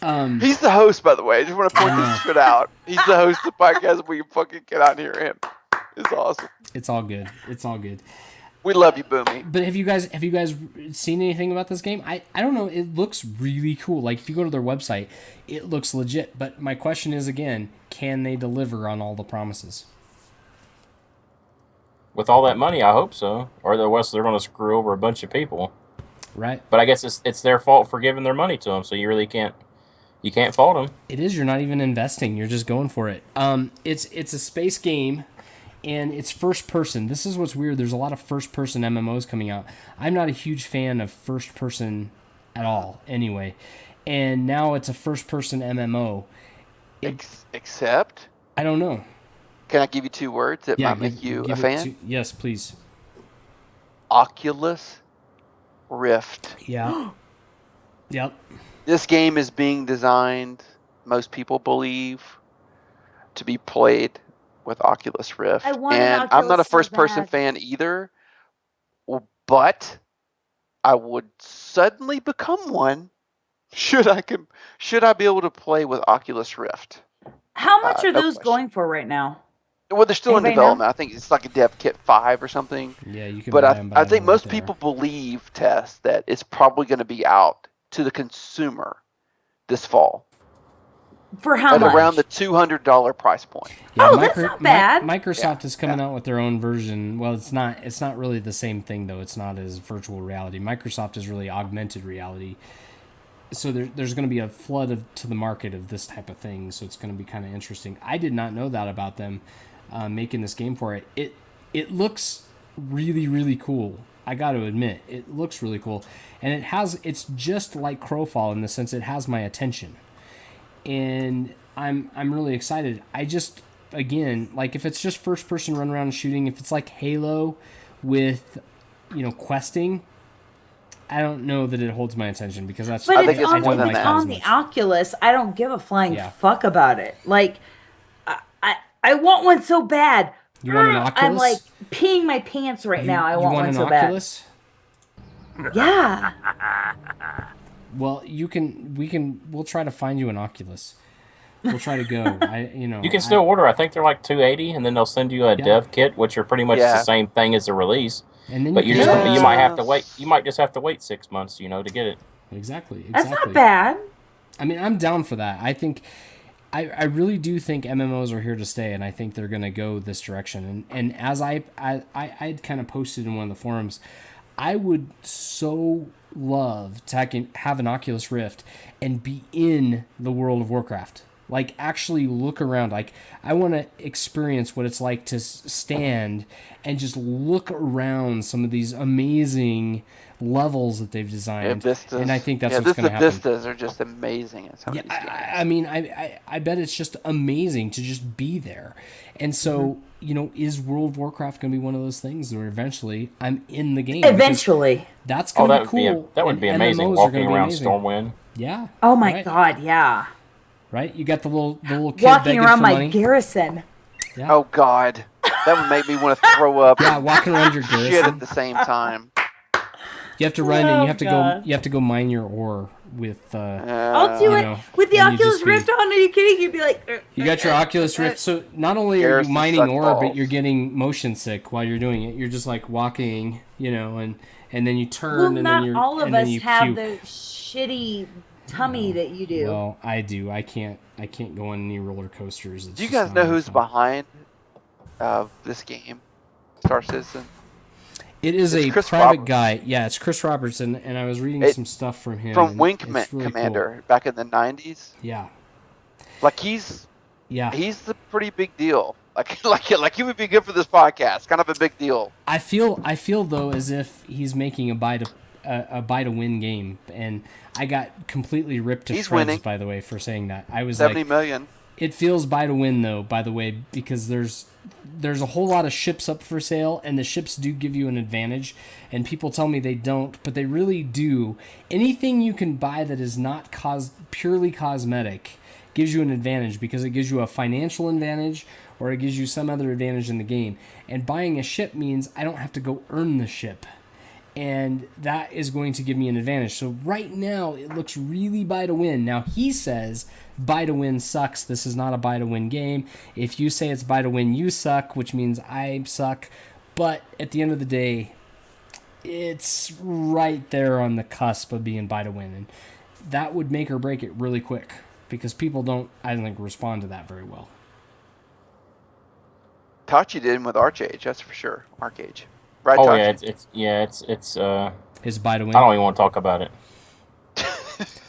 He's the host, by the way. I just want to point I know. this shit out. He's the host of the podcast. We fucking cannot hear him. It's awesome. It's all good. It's all good. We love you, Boomy. But have you guys seen anything about this game? I don't know. It looks really cool. Like if you go to their website, it looks legit. But my question is again, can they deliver on all the promises? With all that money, I hope so. Or otherwise they're going to screw over a bunch of people. Right. But I guess it's their fault for giving their money to them, so you really can't fault them. It is. You're not even investing. You're just going for it. It's a space game, and it's first person. This is what's weird. There's a lot of first person MMOs coming out. I'm not a huge fan of first person at all, anyway. And now it's a first person MMO. Except, I don't know. can I give you 2 words that might make you a give it fan? to- yes, please. Oculus Rift. Yeah. Yep. This game is being designed, most people believe, to be played with Oculus Rift. I want an And I'm not a Oculus so first-person bad. fan either, but I would suddenly become one should I be able to play with Oculus Rift. How much are no those question. going for right now? Well, they're still in Anybody know? development. I think it's like a dev kit 5 or something. Yeah, you can But buy 'em, I think don't most think they people believe, Tess, that it's probably going to be out to the consumer this fall For how at much? around the $200 price point. Yeah, Oh, that's not bad. Microsoft is coming out with their own version. Well, it's not really the same thing though. It's not as virtual reality. Microsoft is really augmented reality. So there's going to be a flood to the market of this type of thing. So it's going to be kind of interesting. I did not know that about them making this game for it. It looks really, really cool. I got to admit, it looks really cool, and it's just like Crowfall in the sense it has my attention, and I'm really excited. I just, again, like if it's just first person run around and shooting, if it's like Halo with, questing, I don't know that it holds my attention because that's. But think it's more than it's that. on the Oculus. I don't give a flying fuck about it. Like, I want one so bad. You want an Oculus? I'm like peeing my pants right now. I want one so Oculus? bad. Yeah. Well, we'll try to find you an Oculus. We'll try to go. You can still order. I think they're like $280, and then they'll send you a dev kit, which are pretty much the same thing as the release. And then but you might have to wait. You might just have to wait 6 months, to get it. Exactly. That's not bad. I mean, I'm down for that. I think, I really do think MMOs are here to stay, and I think they're going to go this direction. And as I kind of posted in one of the forums, I would so love to have an Oculus Rift and be in the World of Warcraft. Like, actually look around. Like, I want to experience what it's like to stand and just look around some of these amazing levels that they've designed. Vistas. And I think that's what's going to happen. The vistas are just amazing in some of these games. I mean, I bet it's just amazing to just be there. And so, is World of Warcraft going to be one of those things where eventually I'm in the game? Eventually. That's going to be cool. That would be amazing, MMOs walking around Stormwind. Yeah. Oh my God, yeah. Right? You got the little kid walking around my money. garrison. Yeah. Oh God, that would make me want to throw up. Yeah, walking around your garrison. Shit at the same time. You have to run and you have to go. You have to go mine your ore with. I'll do it with the Oculus Rift on. Are you kidding? You'd be like. You got your Oculus Rift, so not only are you mining ore, but you're getting motion sick while you're doing it. You're just like walking, and then you turn and then you're. Not all of and then us you have puke. the shitty tummy that you do. Well, I do. I can't go on any roller coasters. Do you guys know who's behind this game, Star Citizen? It is a Chris private Roberts. guy. Yeah, it's Chris Robertson, and I was reading some stuff from him. From Wing really Commander cool. back in the 90s. Yeah. Like he's the pretty big deal. Like he would be good for this podcast. Kind of a big deal. I feel though as if he's making a buy to win game, and I got completely ripped to He's shreds winning. by the way for saying that. I was 70 like, million. It feels buy to win though, by the way, because there's a whole lot of ships up for sale, and the ships do give you an advantage, and people tell me they don't, but they really do. Anything you can buy that is not purely cosmetic gives you an advantage, because it gives you a financial advantage or it gives you some other advantage in the game. And buying a ship means I don't have to go earn the ship. And that is going to give me an advantage. So right now, it looks really buy to win. Now, he says buy to win sucks. This is not a buy to win game. If you say it's buy to win, you suck, which means I suck. But at the end of the day, it's right there on the cusp of being buy to win. And that would make or break it really quick, because people don't, I don't think, respond to that very well. Tachi did with Archage, that's for sure. Archage. Right, Oh Tachi? yeah, it's His buy to win. I don't even want to talk about it.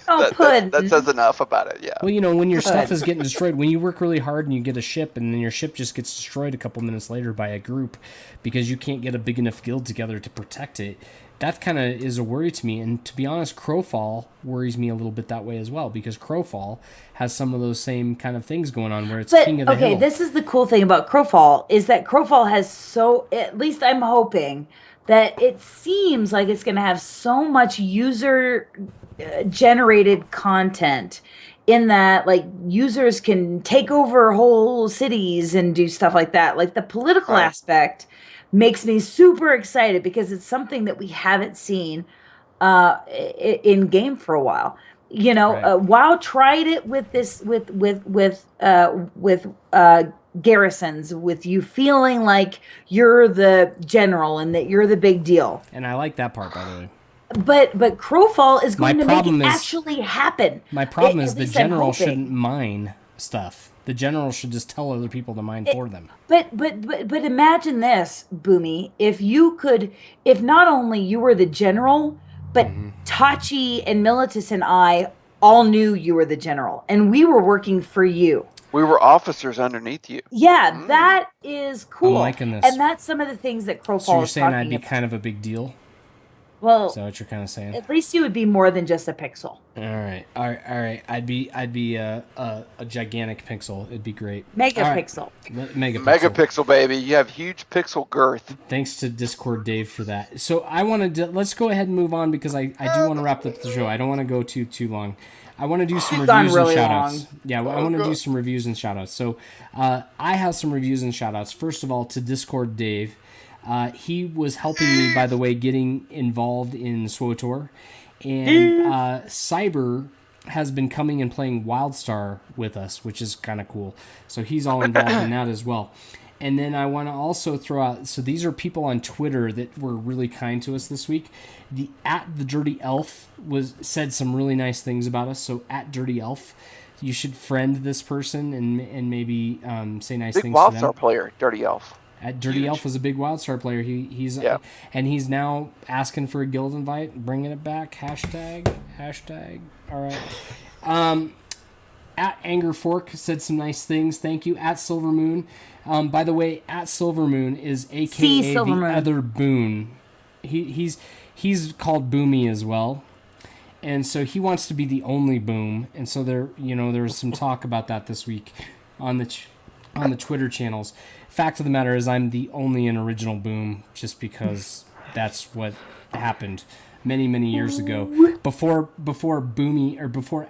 That says enough about it, yeah. Well, when your stuff is getting destroyed, when you work really hard and you get a ship, and then your ship just gets destroyed a couple minutes later by a group because you can't get a big enough guild together to protect it, that kind of is a worry to me. And to be honest, Crowfall worries me a little bit that way as well, because Crowfall has some of those same kind of things going on where it's king of the hill. This is the cool thing about Crowfall, is that Crowfall has at least I'm hoping that it seems like it's going to have so much user generated content, in that like users can take over whole cities and do stuff like that. Like the political aspect makes me super excited, because it's something that we haven't seen in game for a while. WoW tried it with this with garrisons, with you feeling like you're the general and that you're the big deal. And I like that part, by the way. But Crowfall is going to make it problem is- actually happen. My problem is At the least I'm general hoping. shouldn't mine stuff. The general should just tell other people to mine for them. But imagine this, Boomy, if not only you were the general, but Tachi and Militus and I all knew you were the general, and we were working for you. We were officers underneath you. Yeah, that is cool. I'm liking this. And that's some of the things that Crowfall So you're is saying talking I'd be about. kind of a big deal? Well, Is that what you're kind of saying? at least you would be more than just a pixel. All right. I'd be a gigantic pixel. It'd be great. Megapixel. Megapixel. Megapixel, baby. You have huge pixel girth. Thanks to Discord Dave for that. So I wanted to let's go ahead and move on because I do want to wrap up the show. I don't want to go too long. I want to do some reviews really and shout outs. long. Yeah, I want to do some reviews and shout outs. So I have some reviews and shout outs. First of all, to Discord Dave. He was helping me, by the way, getting involved in SWOTOR. And Cyber has been coming and playing WildStar with us, which is kind of cool. So he's all involved in that as well. And then I want to also throw out, so these are people on Twitter that were really kind to us this week. The Dirty Elf said some really nice things about us. So Dirty Elf, you should friend this person and maybe say nice Big things to them. WildStar player, Dirty Elf. Dirty Elf was a big WildStar player. He's he's now asking for a guild invite, bringing it back. Hashtag. All right. Anger Fork said some nice things. Thank you. Silvermoon. By the way, Silvermoon is AKA the other Boone. He's called Boomy as well, and so he wants to be the only Boom. And so there was some talk about that this week on the Twitter channels. Fact of the matter is, I'm the only and original Boom, just because that's what happened many years ago. Before Boomy or before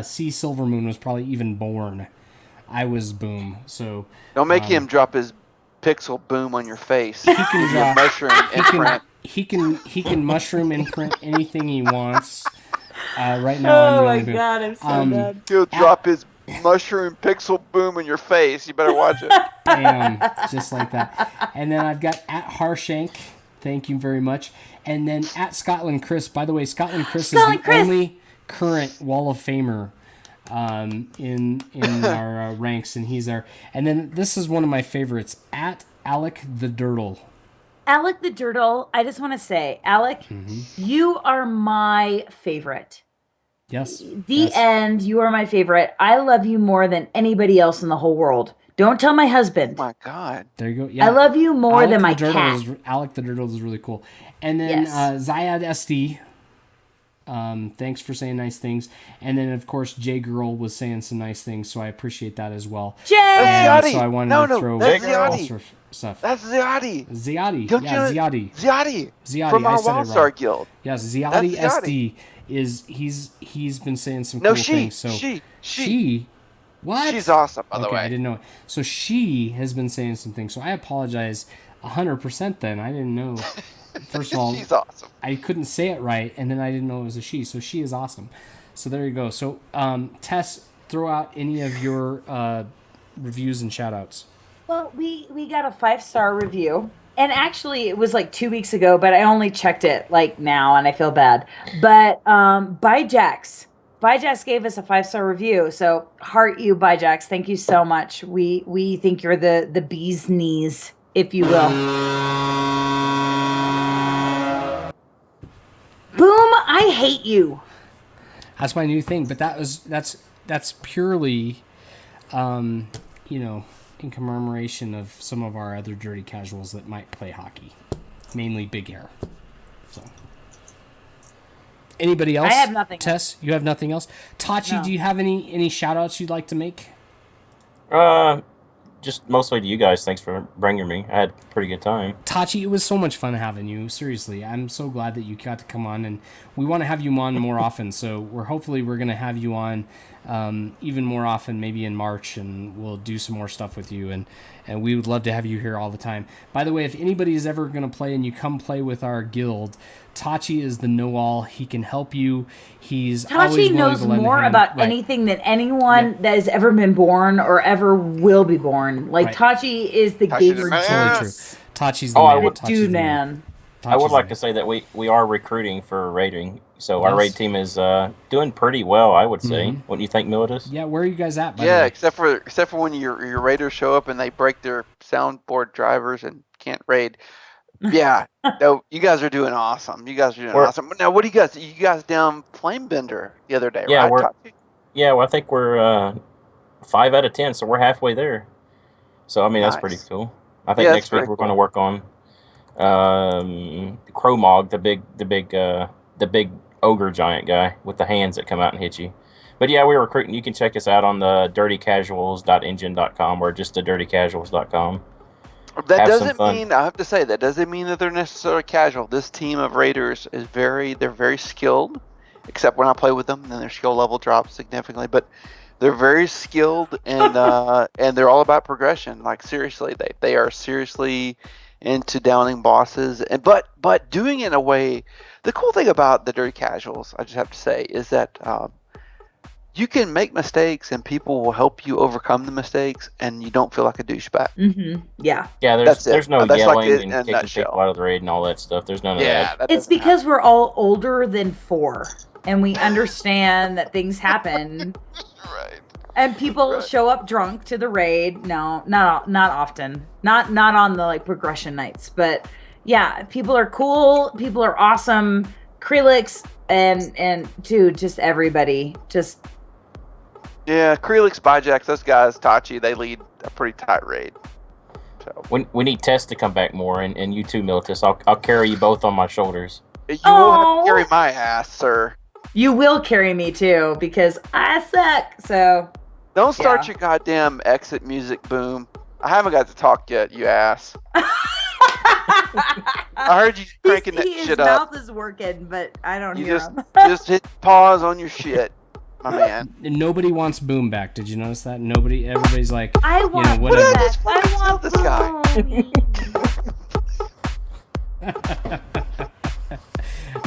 C Silvermoon was probably even born, I was Boom. So don't make him drop his pixel Boom on your face. He can drop mushroom imprint. He can mushroom imprint anything he wants. Right now, I'm the only Boom. God, I'm so bad. He'll drop his mushroom pixel Boom in your face. You better watch it. Bam, just like that. And then I've got Harshank. Thank you very much. And then Scotland Chris. By the way, Scotland Chris is the only current Wall of Famer in our ranks, and he's there. And then this is one of my favorites. Alec the Dirtle. Alec the Dirtle. I just want to say, Alec, you are my favorite. Yes. The end. You are my favorite. I love you more than anybody else in the whole world. Don't tell my husband. Oh my God. There you go. Yeah. I love you more than my cat. Alec the Dirtle is really cool. And then Zyad SD. Thanks for saying nice things. And then, of course, J Girl was saying some nice things, so I appreciate that as well. Jay! And so I wanted to throw that's all sorts of stuff. That's Ziadi. Ziadi. Ziadi. Ziadi. From our I said it WildStar wrong. guild. Yes, Ziadi SD is he's been saying some cool things. So she. What? She's awesome, by the way. I didn't know. So she has been saying some things. So I apologize 100% then. I didn't know. First of all, she's awesome. I couldn't say it right, and then I didn't know it was a she. So she is awesome. So there you go. So Tess, throw out any of your reviews and shout-outs. Well, we got a 5-star review. And actually, it was like 2 weeks ago, but I only checked it like now, and I feel bad. But Byjax gave us a 5-star review. So heart you, Byjax. Thank you so much. We think you're the bee's knees, if you will. Boom! I hate you. That's my new thing, but that's purely, in commemoration of some of our other dirty casuals that might play hockey, mainly Big Air. So, anybody else? I have nothing. Tess, you have nothing else. Tachi, No. do you have any shout outs you'd like to make? Just mostly to you guys. Thanks for bringing me. I had a pretty good time. Tachi, it was so much fun having you. Seriously, I'm so glad that you got to come on, and we want to have you on more often. So we're going to have you on even more often, maybe in March, and we'll do some more stuff with you. And we would love to have you here all the time. By the way, if anybody is ever going to play and you come play with our guild, Tachi is the know-all. He can help you. He's always Tachi knows to lend a more hand. about Right. anything than anyone that has ever been born or ever will be born. Like, Right. Tachi is the Tachi's gamer. the man. Totally true. Tachi's the Oh, I man. would- Tachi's Dude, the man. I would Tachi's like the to say that we are recruiting for raiding. So our Yes. raid team is doing pretty well, I would say. Mhm. Wouldn't you think, Militus? Yeah, where are you guys at? By the Yeah, way? except for when your raiders show up and they break their soundboard drivers and can't raid. Yeah, no, you guys are doing awesome. You guys are doing We're- awesome. Now, what do you guys down Flamebender the other day? Yeah, right? Yeah, well, I think we're 5 out of 10, so we're halfway there. So I mean, that's pretty Nice. cool. I think Yeah, next that's week we're very going to work on Cromog, the big ogre giant guy with the hands that come out and hit you. But yeah, we're recruiting. You can check us out on the dirtycasuals.engine.com or just the dirtycasuals.com. That doesn't mean, I have to say, that doesn't mean that they're necessarily casual. This team of raiders is they're very skilled, except when I play with them, then their skill level drops significantly. But they're very skilled, and and they're all about progression. Like, seriously, they are seriously into downing bosses, and but doing it in a way. The cool thing about the Dirty Casuals, I just have to say, is that you can make mistakes and people will help you overcome the mistakes, and you don't feel like a douchebag. Mm-hmm. Yeah. Yeah, there's no That's yelling like and kicking people out of the raid and all that stuff. There's none of that. It's because we're all older than 4, and we understand that things happen. Right. And people show up drunk to the raid. No, not often. Not on the like progression nights, but yeah, people are cool. People are awesome. Krelix and dude, just everybody. Just Yeah, Krelix, Bijax, those guys, Tachi, they lead a pretty tight raid. So we need Tess to come back more, and you too, Militus. I'll carry you both on my shoulders. You will have to carry my ass, sir. You will carry me too because I suck. So don't start your goddamn exit music, Boom. I haven't got to talk yet, you ass. I heard you cranking that shit up. His mouth is working, but I don't hear him. Just hit pause on your shit, my man. Nobody wants Boom back. Did you notice that? Everybody's like, I want whatever. I want this guy.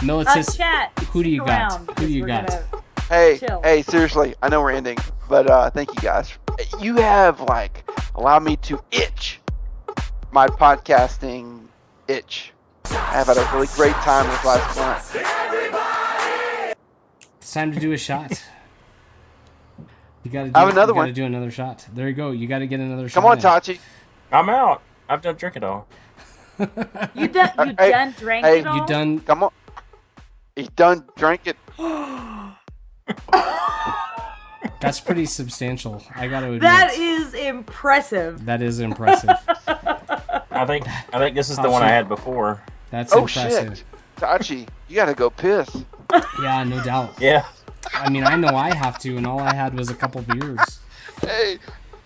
Militus, chat. who do you got? Who do you got? Hey, seriously, I know we're ending, but thank you guys. You have allowed me to itch my podcasting itch. I have had a really great time this last month. It's time to do a shot. You gotta do another shot. There you go. You gotta get another shot. Come on, Tachi. I'm out. I've done drink it all. You done drank it all? You done? Come on. He done drank it. That's pretty substantial. I gotta admit. That is impressive. That is impressive. I think this is the one I had before. That's impressive. Shit. Tachi, you gotta go piss. Yeah, no doubt. Yeah. I mean, I know I have to, and all I had was a couple beers. Hey,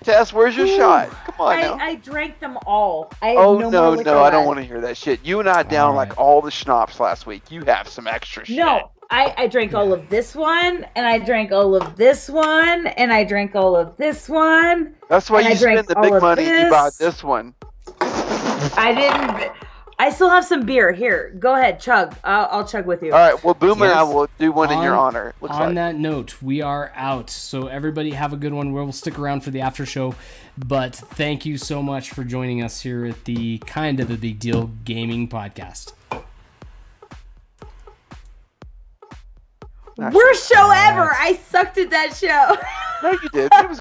Tess, where's your shot? Come on now. I drank them all. I have no, more liquor I don't left. want to hear that shit. You and I down all the schnapps last week. You have some extra shit. No, I drank all of this one, and I drank all of this one, and I drank all of this one. That's why you spend the big money and you bought this one. I didn't. I still have some beer. Here, go ahead, chug. I'll chug with you. All right, well, Boom and I will do one in your honor. On that note, we are out. So everybody have a good one. We'll stick around for the after show. But thank you so much for joining us here at the Kind of a Big Deal Gaming Podcast. Worst show ever. I sucked at that show. No, you did. It was